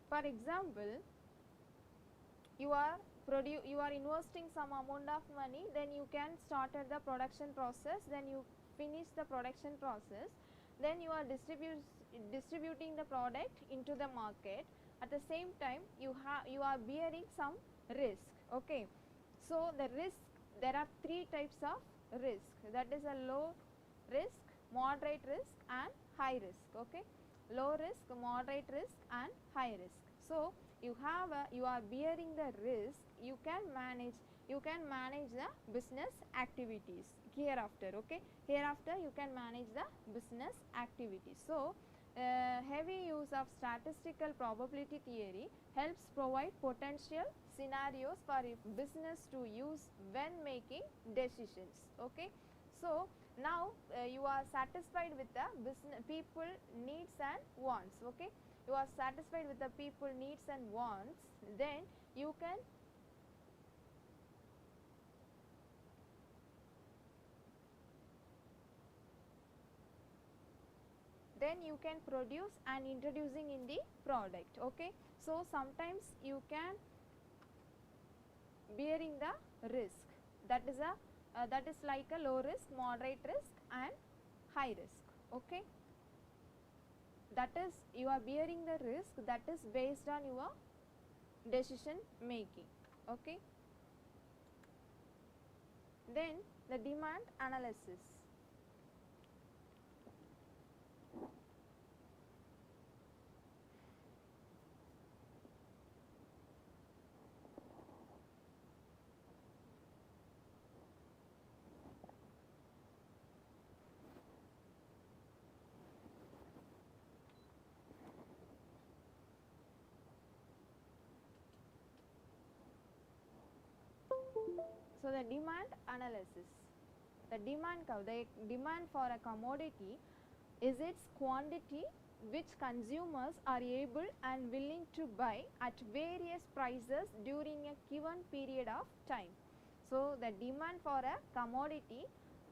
For example, you are investing some amount of money, then you can start at the production process, then you finish the production process, then you are distributing the product into the market. At the same time, you are bearing some risk. Okay. So the risk, there are three types of risk, that is a low risk, moderate risk and high risk. Okay. Low risk, moderate risk and high risk. So you are bearing the risk, you can manage the business activities hereafter. Okay. Hereafter you can manage the business activities. So heavy use of statistical probability theory helps provide potential scenarios for a business to use when making decisions. Okay. So now you are satisfied with the business people needs and wants. Okay. You are satisfied with the people needs and wants, then you can produce and introducing in the product. Okay. So sometimes you can bearing the risk, that is like a low risk, moderate risk and high risk. Okay. That is, you are bearing the risk, that is based on your decision making. Okay. Then the demand analysis. So the demand analysis, the demand for a commodity is its quantity which consumers are able and willing to buy at various prices during a given period of time. So the demand for a commodity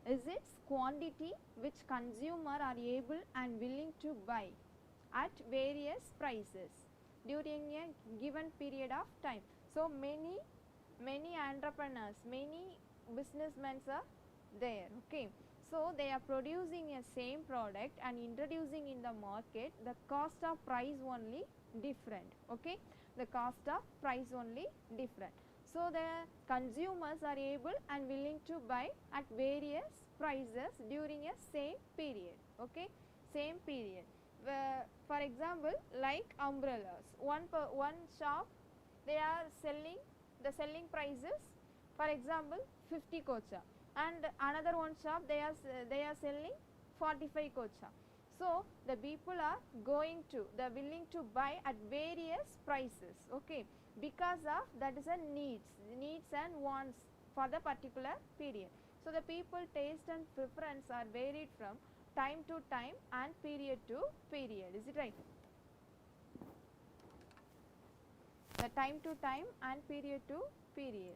is its quantity which consumer are able and willing to buy at various prices during a given period of time. So many entrepreneurs, many businessmen are there. Okay. So they are producing a same product and introducing in the market, the cost of price only different. Okay. The cost of price only different. So the consumers are able and willing to buy at various prices during a same period. Okay. Same period. For example, like umbrellas, one shop they are selling, the selling prices, for example 50 kocha, and another one shop they are selling 45 kocha. So the people are willing to buy at various prices. Okay. Because of that is a needs and wants for the particular period. So the people taste and preference are varied from time to time and period to period. Is it right? The time to time and period to period.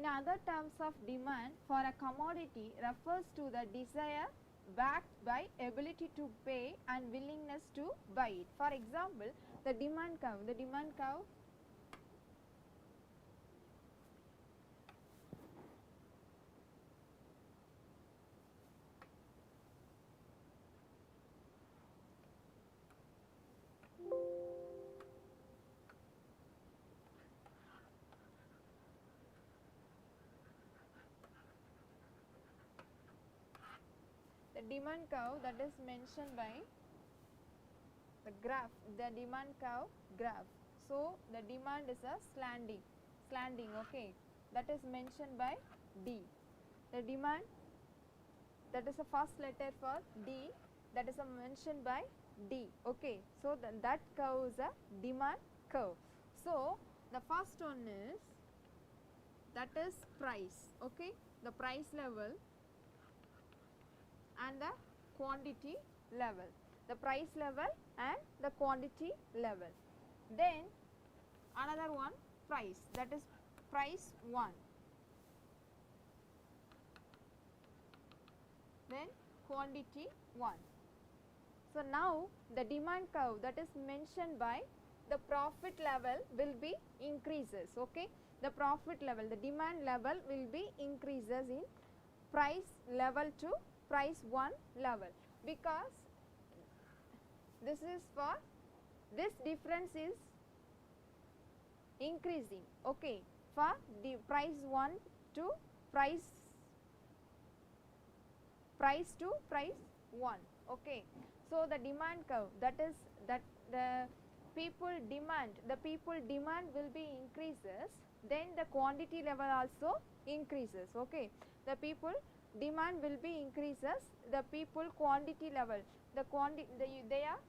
In other terms of demand for a commodity refers to the desire backed by ability to pay and willingness to buy it. For example, the demand curve, that is mentioned by the graph, the demand curve graph. So, the demand is a slanting, okay, that is mentioned by D. The demand, that is the first letter for D, that is mentioned by D, okay. So, that curve is a demand curve. So, the first one is, that is price, okay, the price level and the quantity level, the price level and the quantity level. Then another one, price, that is price 1, then quantity 1. So, now the demand curve, that is mentioned by the profit level will be increases, okay. The profit level, the demand level will be increases in price level to price 1 level, because this is for, this difference is increasing, okay, for the price 1 to price 1, okay. So, the demand curve, that is that the people demand will be increases, then the quantity level also increases, okay. The people demand will be increases, the people quantity level, the quantity, they are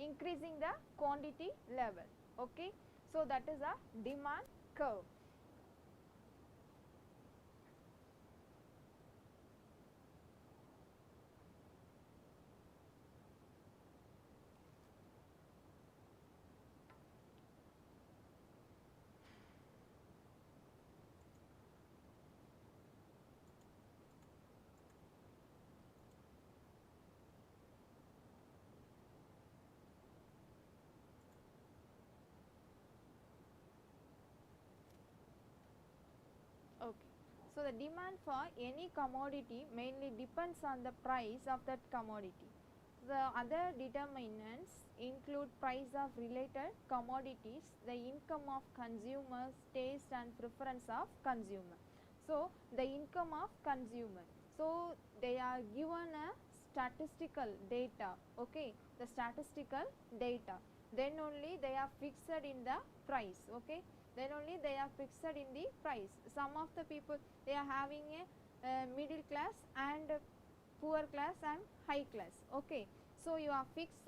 increasing the quantity level, okay. So, that is a demand curve. Okay. So, the demand for any commodity mainly depends on the price of that commodity. The other determinants include price of related commodities, the income of consumers, taste and preference of consumer. So, the income of consumer. So, they are given a statistical data, okay, the statistical data. Then only they are fixed in the price, okay. Then only they are fixed in the price. Some of the people, they are having a middle class and poor class and high class, okay. So, you are fixed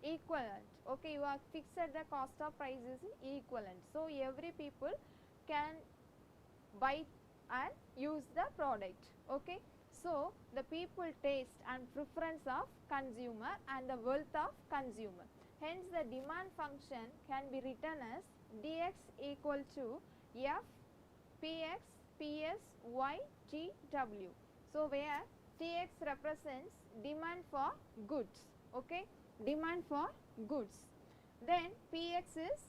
equivalent, okay, you are fixed the cost of price is equivalent. So, every people can buy and use the product, okay. So, the people taste and preference of consumer and the wealth of consumer. Hence, the demand function can be written as dx equal to f px ps y t w. So, where tx represents demand for goods, okay, demand for goods. Then px is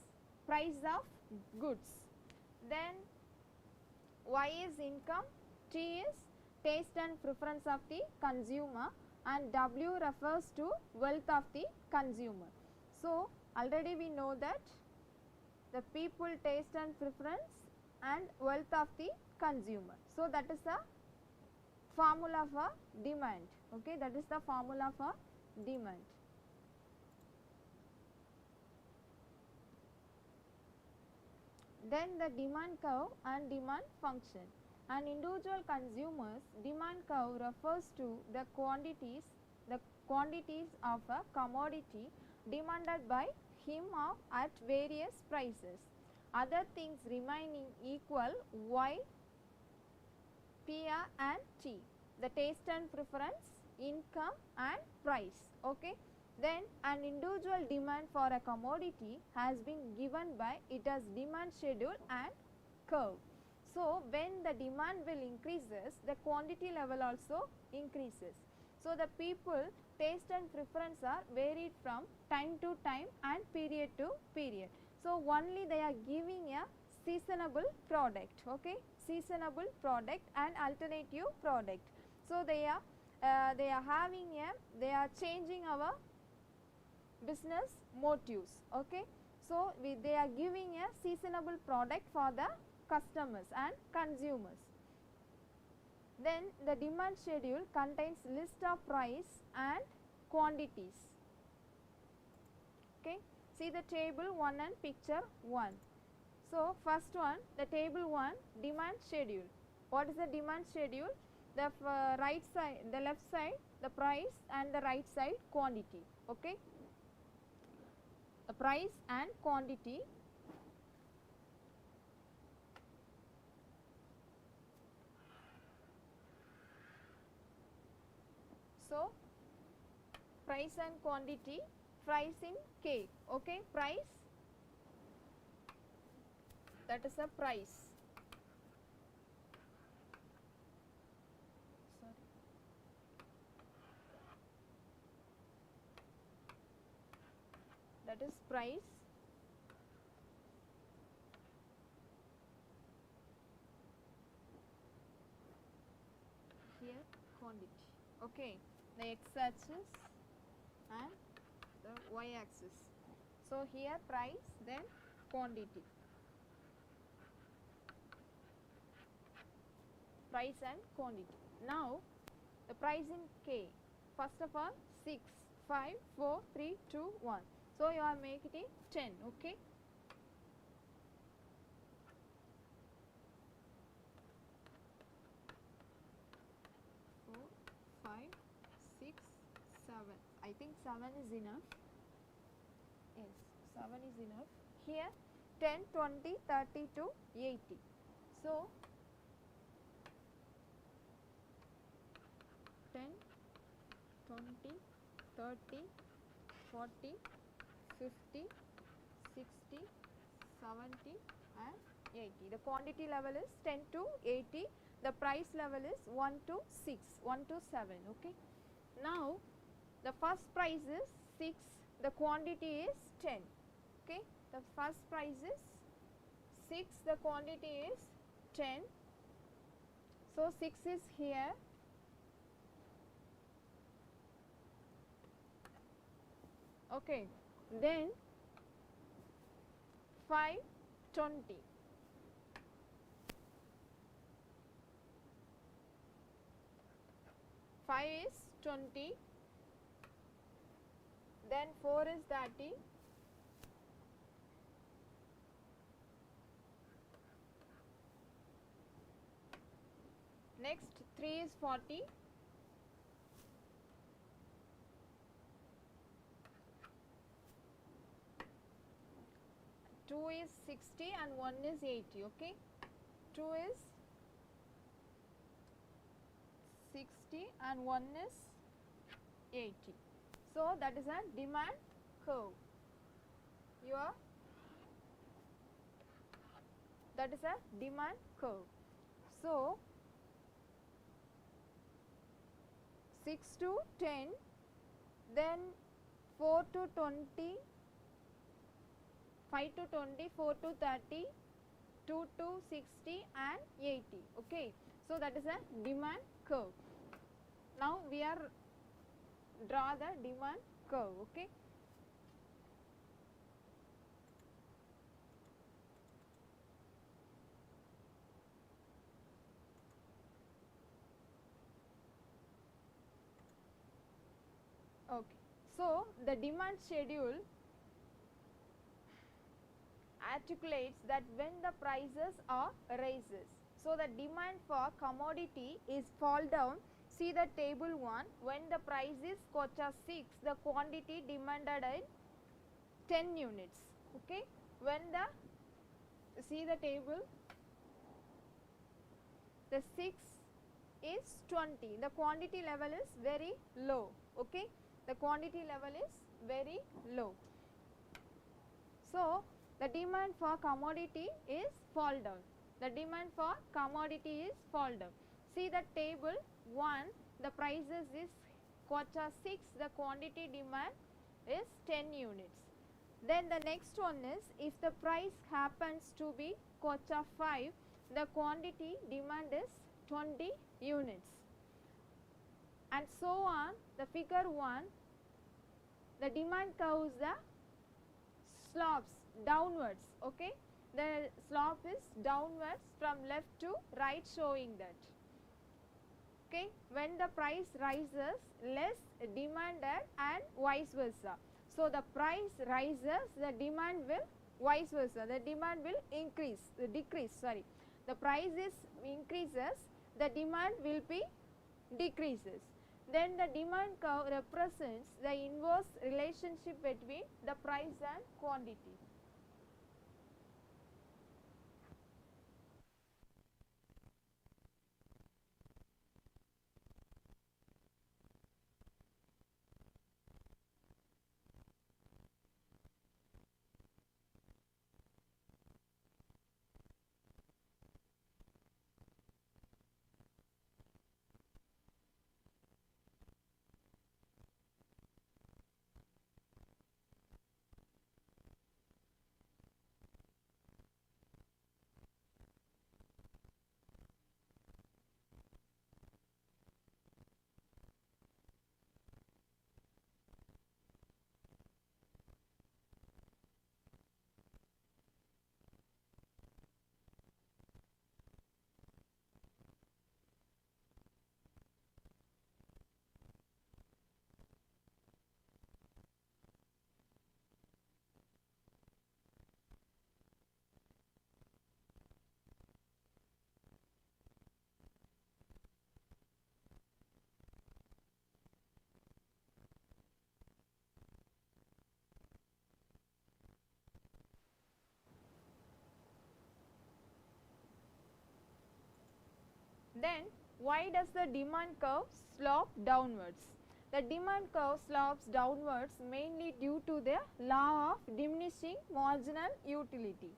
price of goods. Then y is income, t is taste and preference of the consumer, and w refers to wealth of the consumer. So, already we know that the people taste and preference and wealth of the consumer. So, that is the formula for demand, okay, that is the formula for demand. Then the demand curve and demand function. An individual consumer's demand curve refers to the quantities of a commodity demanded by him or at various prices. Other things remaining equal y, p and t, the taste and preference, income and price, okay. Then an individual demand for a commodity has been given by it as demand schedule and curve. So when the demand will increases, the quantity level also increases. So the people taste and preference are varied from time to time and period to period. So only they are giving a seasonable product, okay, seasonable product and alternative product. So they are they are changing our business motives, okay. So they are giving a seasonable product for the customers and consumers. Then the demand schedule contains list of price and quantities, okay. See the table 1 and picture 1. So first one, the table 1, demand schedule. What is the demand schedule? The right side, the left side the price and the right side quantity, okay. The price and quantity. So price and quantity, price in K, okay, price, that is a price. Sorry. That is price. Here quantity, okay, the x-axis and the y-axis. So here price, then quantity, price and quantity. Now the price in K, first of all 6, 5, 4, 3, 2, 1. So you are making it 10, okay. Four, 5, 6, 7. I think 7 is enough. Yes, 7 is enough. Here 10, 20, 30 to 80. So 10, 20, 30, 40, 50, 60, 70 and 80. The quantity level is 10 to 80. The price level is 1 to 6, 1 to 7, okay. Now the first price is 6, the quantity is 10, okay. The first price is 6, the quantity is 10. So 6 is here, okay. Then 5, 20. 5 is 20, then 4 is 30, next 3 is 40, 2 is 60 and 1 is 80, okay. 2 is 60 and 1 is 80. So that is a demand curve. That is a demand curve. So 6 to 10, then 4 to 20, 5 to 20, 4 to 30, 2 to 60 and 80, okay. So that is a demand curve. Now we are draw the demand curve, okay. Okay. So the demand schedule articulates that when the prices are rises, so the demand for commodity is fall down. See the table 1, when the price is quota 6, the quantity demanded in 10 units, okay. When the, see the table, the 6 is 20, the quantity level is very low, okay. The quantity level is very low. So the demand for commodity is fall down. The demand for commodity is fall down. See the table 1, the prices is quota 6, the quantity demand is 10 units. Then the next one is, if the price happens to be quota 5, the quantity demand is 20 units, and so on. The figure 1, the demand curve is the slopes downwards, okay. The slope is downwards from left to right, showing that, okay. When the price rises, less demanded and vice versa. So the price rises, the demand will vice versa, the demand will decrease, sorry. The price is increases, the demand will be decreases. Then the demand curve represents the inverse relationship between the price and quantity. Then why does the demand curve slope downwards? The demand curve slopes downwards mainly due to the law of diminishing marginal utility.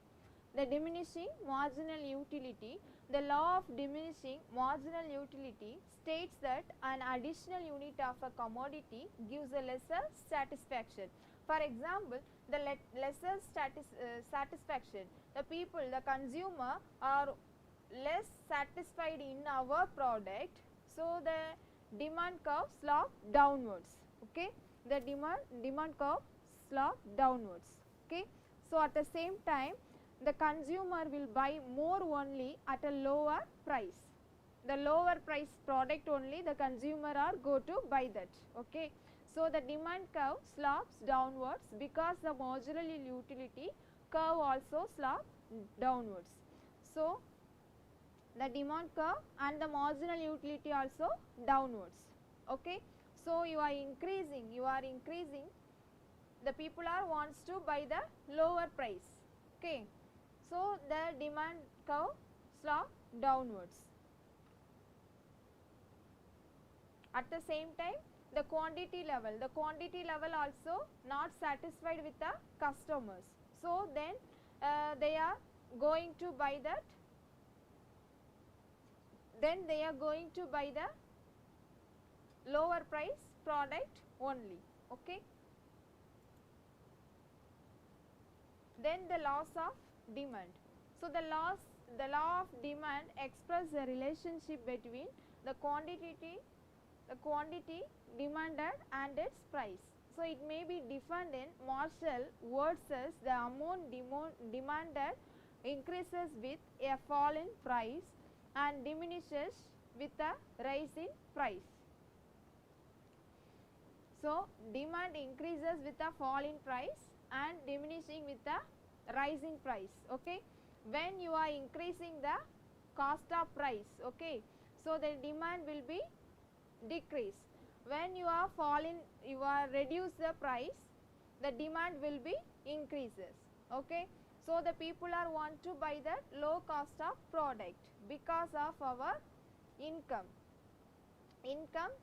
The diminishing marginal utility, the law of diminishing marginal utility states that an additional unit of a commodity gives a lesser satisfaction. For example, the lesser satisfaction, the people, the consumer are less satisfied in our product, so the demand curve slope downwards, okay. The demand curve slope downwards, okay. So at the same time, the consumer will buy more only at a lower price. The lower price product only the consumer are go to buy that, okay. So the demand curve slopes downwards because the marginal utility curve also slope downwards. So the demand curve and the marginal utility also downwards, okay. So you are increasing, the people are wants to buy the lower price, okay. So the demand curve slope downwards. At the same time, the quantity level also not satisfied with the customers, so then they are going to buy that, the lower price product only, okay. Then the loss of demand. So the law of demand express the relationship between the quantity demanded and its price. So it may be defined in Marshall versus the amount demanded increases with a fall in price and diminishes with a rise in price. So demand increases with a fall in price and diminishing with a rise in price, okay. When you are increasing the cost of price, okay, so the demand will be decrease. When you are reduce the price, the demand will be increases, okay. So the people are want to buy the low cost of product because of our income,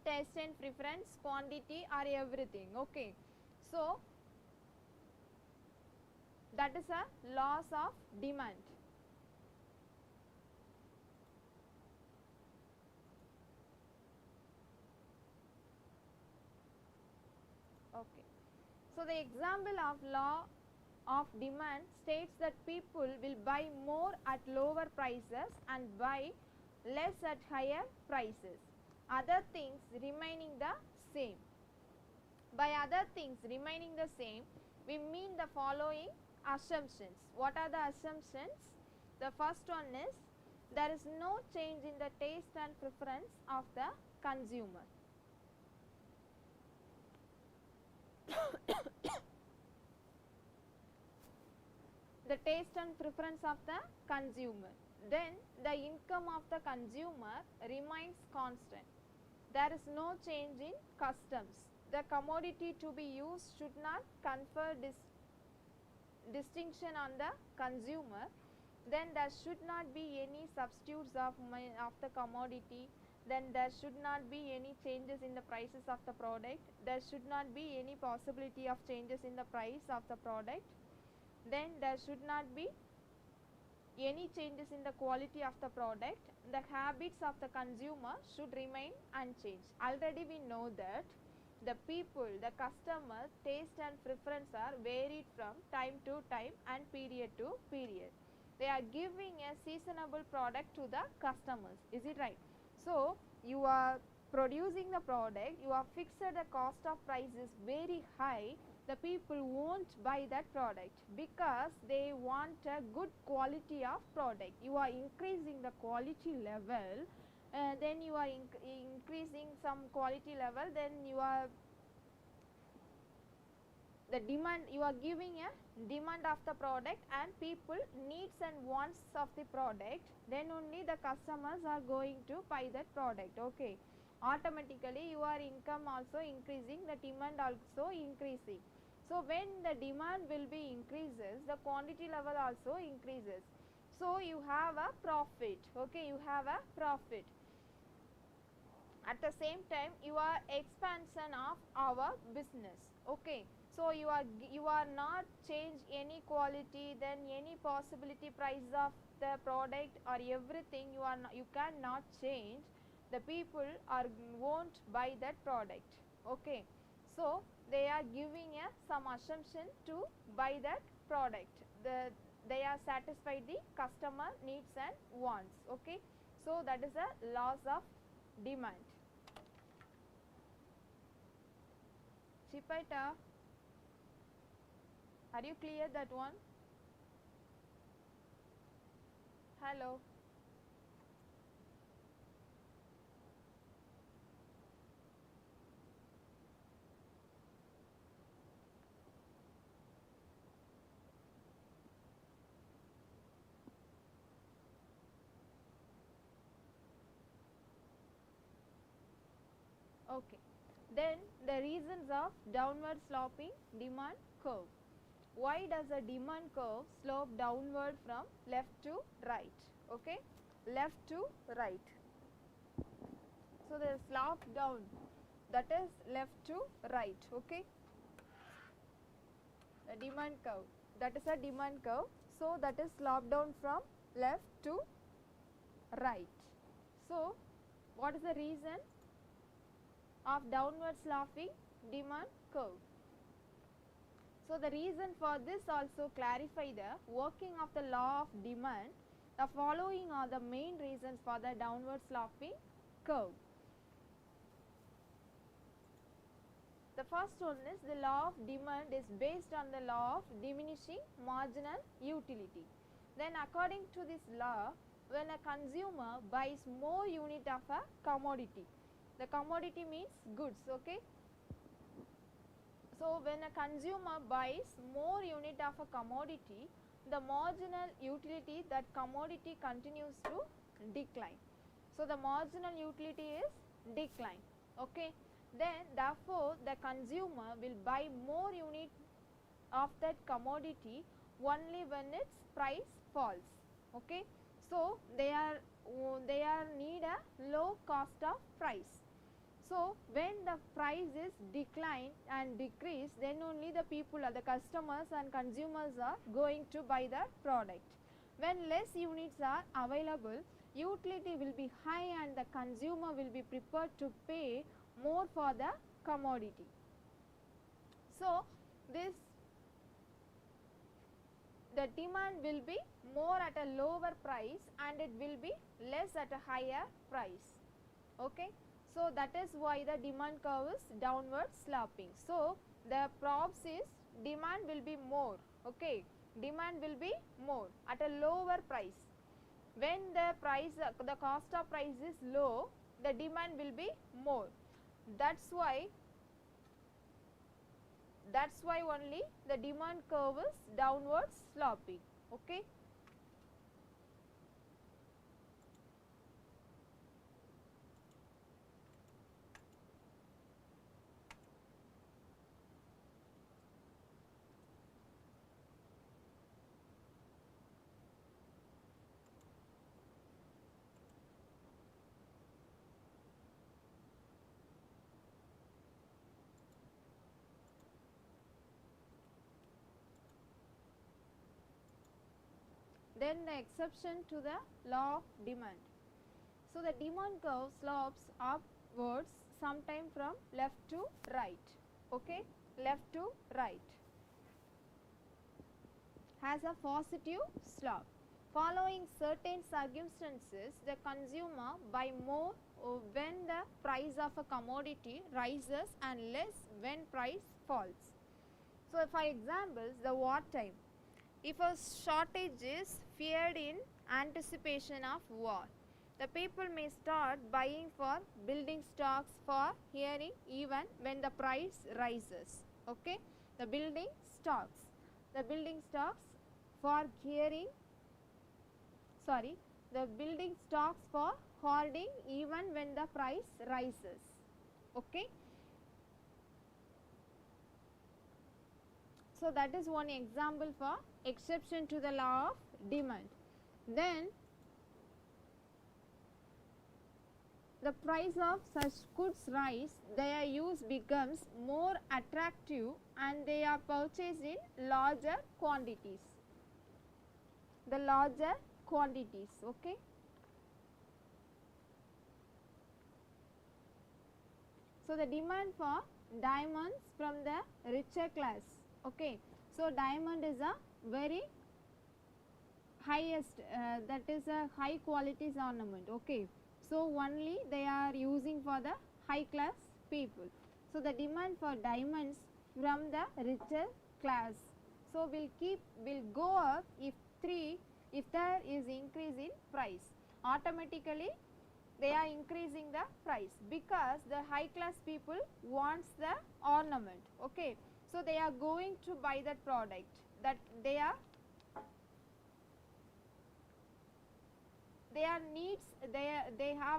taste and preference, quantity are everything, okay. So that is a loss of demand. Okay. So the example of law of demand states that people will buy more at lower prices and buy less at higher prices, other things remaining the same. By other things remaining the same, we mean the following assumptions. What are the assumptions? The first one is there is no change in the taste and preference of the consumer. The taste and preference of the consumer. Then the income of the consumer remains constant. There is no change in customs. The commodity to be used should not confer distinction on the consumer. Then there should not be any substitutes of the commodity. Then there should not be any changes in the prices of the product. There should not be any possibility of changes in the price of the product. Then there should not be any changes in the quality of the product. The habits of the consumer should remain unchanged. Already we know that the people, the customer taste and preference are varied from time to time and period to period. They are giving a seasonable product to the customers. Is it right? So you are producing the product, you are fixed the cost of price is very high. The people won't buy that product because they want a good quality of product. You are increasing the quality level, then you are increasing some quality level, then you are the demand, you are giving a demand of the product and people needs and wants of the product, then only the customers are going to buy that product. Okay, automatically your income also increasing, the demand also increasing. So when the demand will be increases, the quantity level also increases. So you have a profit. Okay, you have a profit. At the same time, your expansion of our business. Okay, so you are not change any quality, then any possibility price of the product or everything you cannot change. The people won't buy that product. Okay, so they are giving some assumption to buy that product. They are satisfied the customer needs and wants. Okay, so that is a laws of demand. Chipaita, are you clear that one? Hello. Okay, then the reasons of downward sloping demand curve. Why does a demand curve slope downward from left to right? Okay, left to right. So the slope down, that is left to right. Okay, the demand curve, that is a demand curve. So that is slope down from left to right. So what is the reason of downward sloping demand curve? So the reason for this also clarify the working of the law of demand. The following are the main reasons for the downward sloping curve. The first one is the law of demand is based on the law of diminishing marginal utility. Then according to this law, when a consumer buys more unit of a commodity, the commodity means goods. Okay, so when a consumer buys more unit of a commodity, the marginal utility that commodity continues to decline. So the marginal utility is decline. Okay, then therefore the consumer will buy more unit of that commodity only when its price falls. Okay, so they are need a low cost of price. So when the price is decline and decrease, then only the people or the customers and consumers are going to buy the product. When less units are available, utility will be high and the consumer will be prepared to pay more for the commodity. this the demand will be more at a lower price and it will be less at a higher price. Okay. So, that is why the demand curve is downward sloping. So, the props is demand will be more, okay, demand will be more at a lower price. When the price, the cost of price is low, the demand will be more. That's why only the demand curve is downward sloping, okay. Then the exception to the law of demand. So, the demand curve slopes upwards sometime from left to right, okay, left to right, has a positive slope. Following certain circumstances, the consumer buy more when the price of a commodity rises and less when price falls. So, for example, the wartime, if a shortage is feared in anticipation of war, the people may start buying for building stocks for hearing even when the price rises, okay. The building stocks for hearing, the building stocks for hoarding even when the price rises, okay. So, that is one example for exception to the law of demand. Then the price of such goods rise, their use becomes more attractive and they are purchased in larger quantities, the larger quantities, okay. So, the demand for diamonds from the richer class, okay. So, diamond is a very highest, that is a high quality ornament, okay. So, only they are using for the high class people. So, the demand for diamonds from the richer class, so will go up if there is increase in price, automatically they are increasing the price because the high class people wants the ornament, okay. So, they are going to buy that product, that they have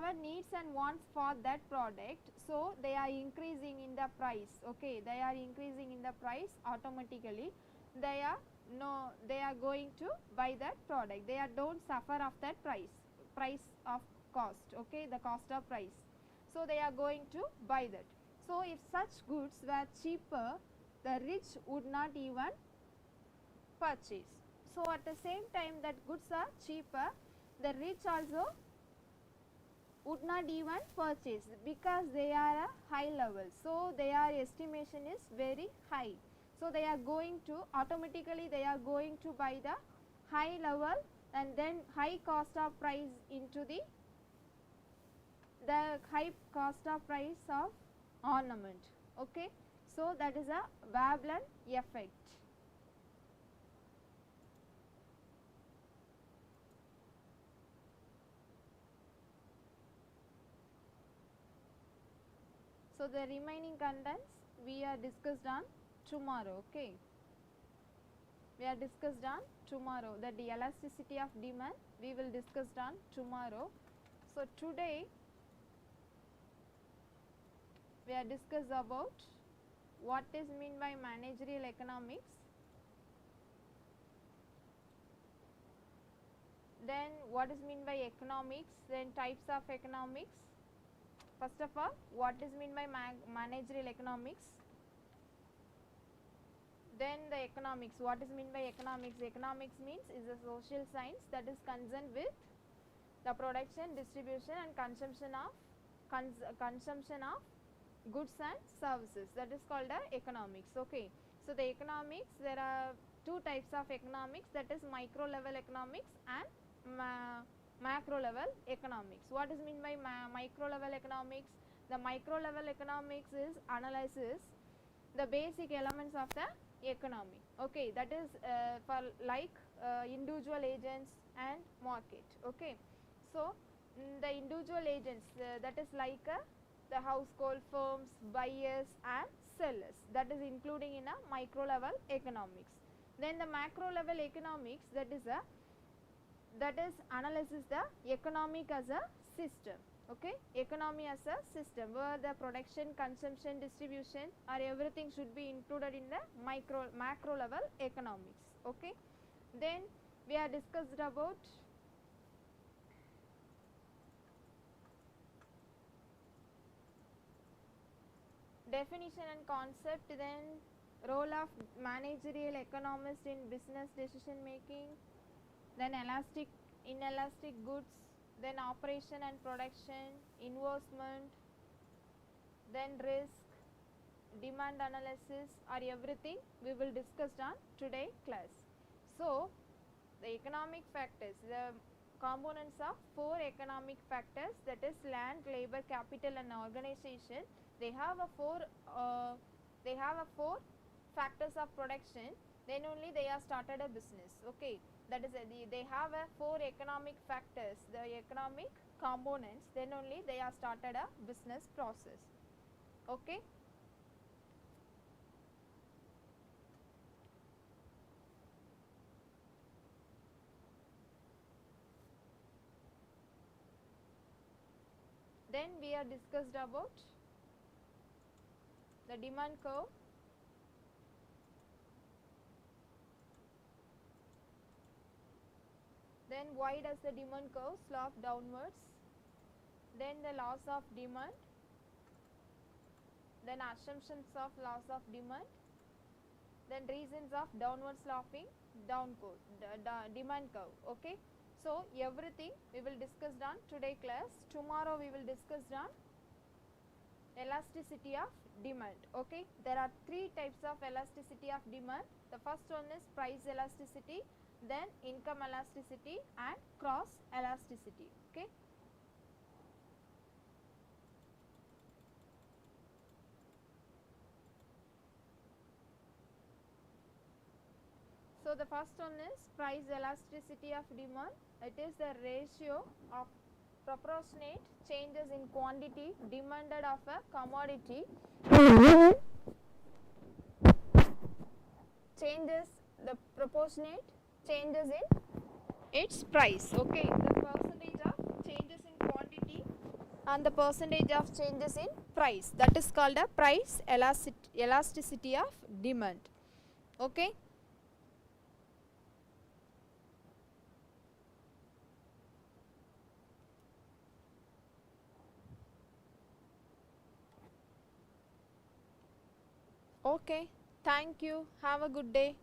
a needs and wants for that product. So, they are increasing in the price, okay, they are increasing in the price automatically, they are going to buy that product, they are don't suffer of that price of cost, okay, the cost of price. So, they are going to buy that. So, if such goods were cheaper, the rich would not even purchase. So, at the same time that goods are cheaper, the rich also would not even purchase because they are a high level. So, their estimation is very high. So, they are going to automatically they are going to buy the high level and then high cost of price into the high cost of price of ornament, okay. So, that is a Veblen effect. So, the remaining contents we are discussed on tomorrow, okay. We are discussed on tomorrow, that the elasticity of demand we will discuss on tomorrow. So, today we are discussed about what is mean by managerial economics, then what is mean by economics, then types of economics. First of all, what is mean by managerial economics, then the economics. What is mean by economics? Economics means is a social science that is concerned with the production, distribution and consumption of goods and services, that is called economics. Okay, so the economics, there are two types of economics, that is micro level economics and macro level economics. What is mean by micro level economics? The micro level economics is analyzes the basic elements of the economy. Okay, that is for like individual agents and market. Okay, so the individual agents, that is like the household firms, buyers and sellers, that is including in a micro level economics. Then the macro level economics, that is analyzes the economic as a system. Okay, economy as a system where the production, consumption, distribution or everything should be included in the macro level economics. Okay, then we have discussed about definition and concept, then role of managerial economist in business decision making, then elastic, inelastic goods, then operation and production, investment, then risk, demand analysis or everything we will discuss on today class. So the economic factors, the components of four economic factors, that is land, labor, capital and organization. They have a four factors of production, then only they are started a business. Okay, that is they have a four economic factors, the economic components, then only they are started a business process. Okay, then we are discussed about the demand curve, then why does the demand curve slope downwards, then the laws of demand, then assumptions of laws of demand, then reasons of downward sloping demand curve. Okay, so everything we will discuss on today class. Tomorrow we will discuss on elasticity of demand. Okay, there are three types of elasticity of demand. The first one is price elasticity, then income elasticity and cross elasticity. Okay, so the first one is price elasticity of demand. It is the ratio of proportionate changes in quantity demanded of a commodity changes, the proportionate changes in its price. Okay, the percentage of changes in quantity and the percentage of changes in price, that is called a price elasticity of demand. Okay, okay, thank you, have a good day.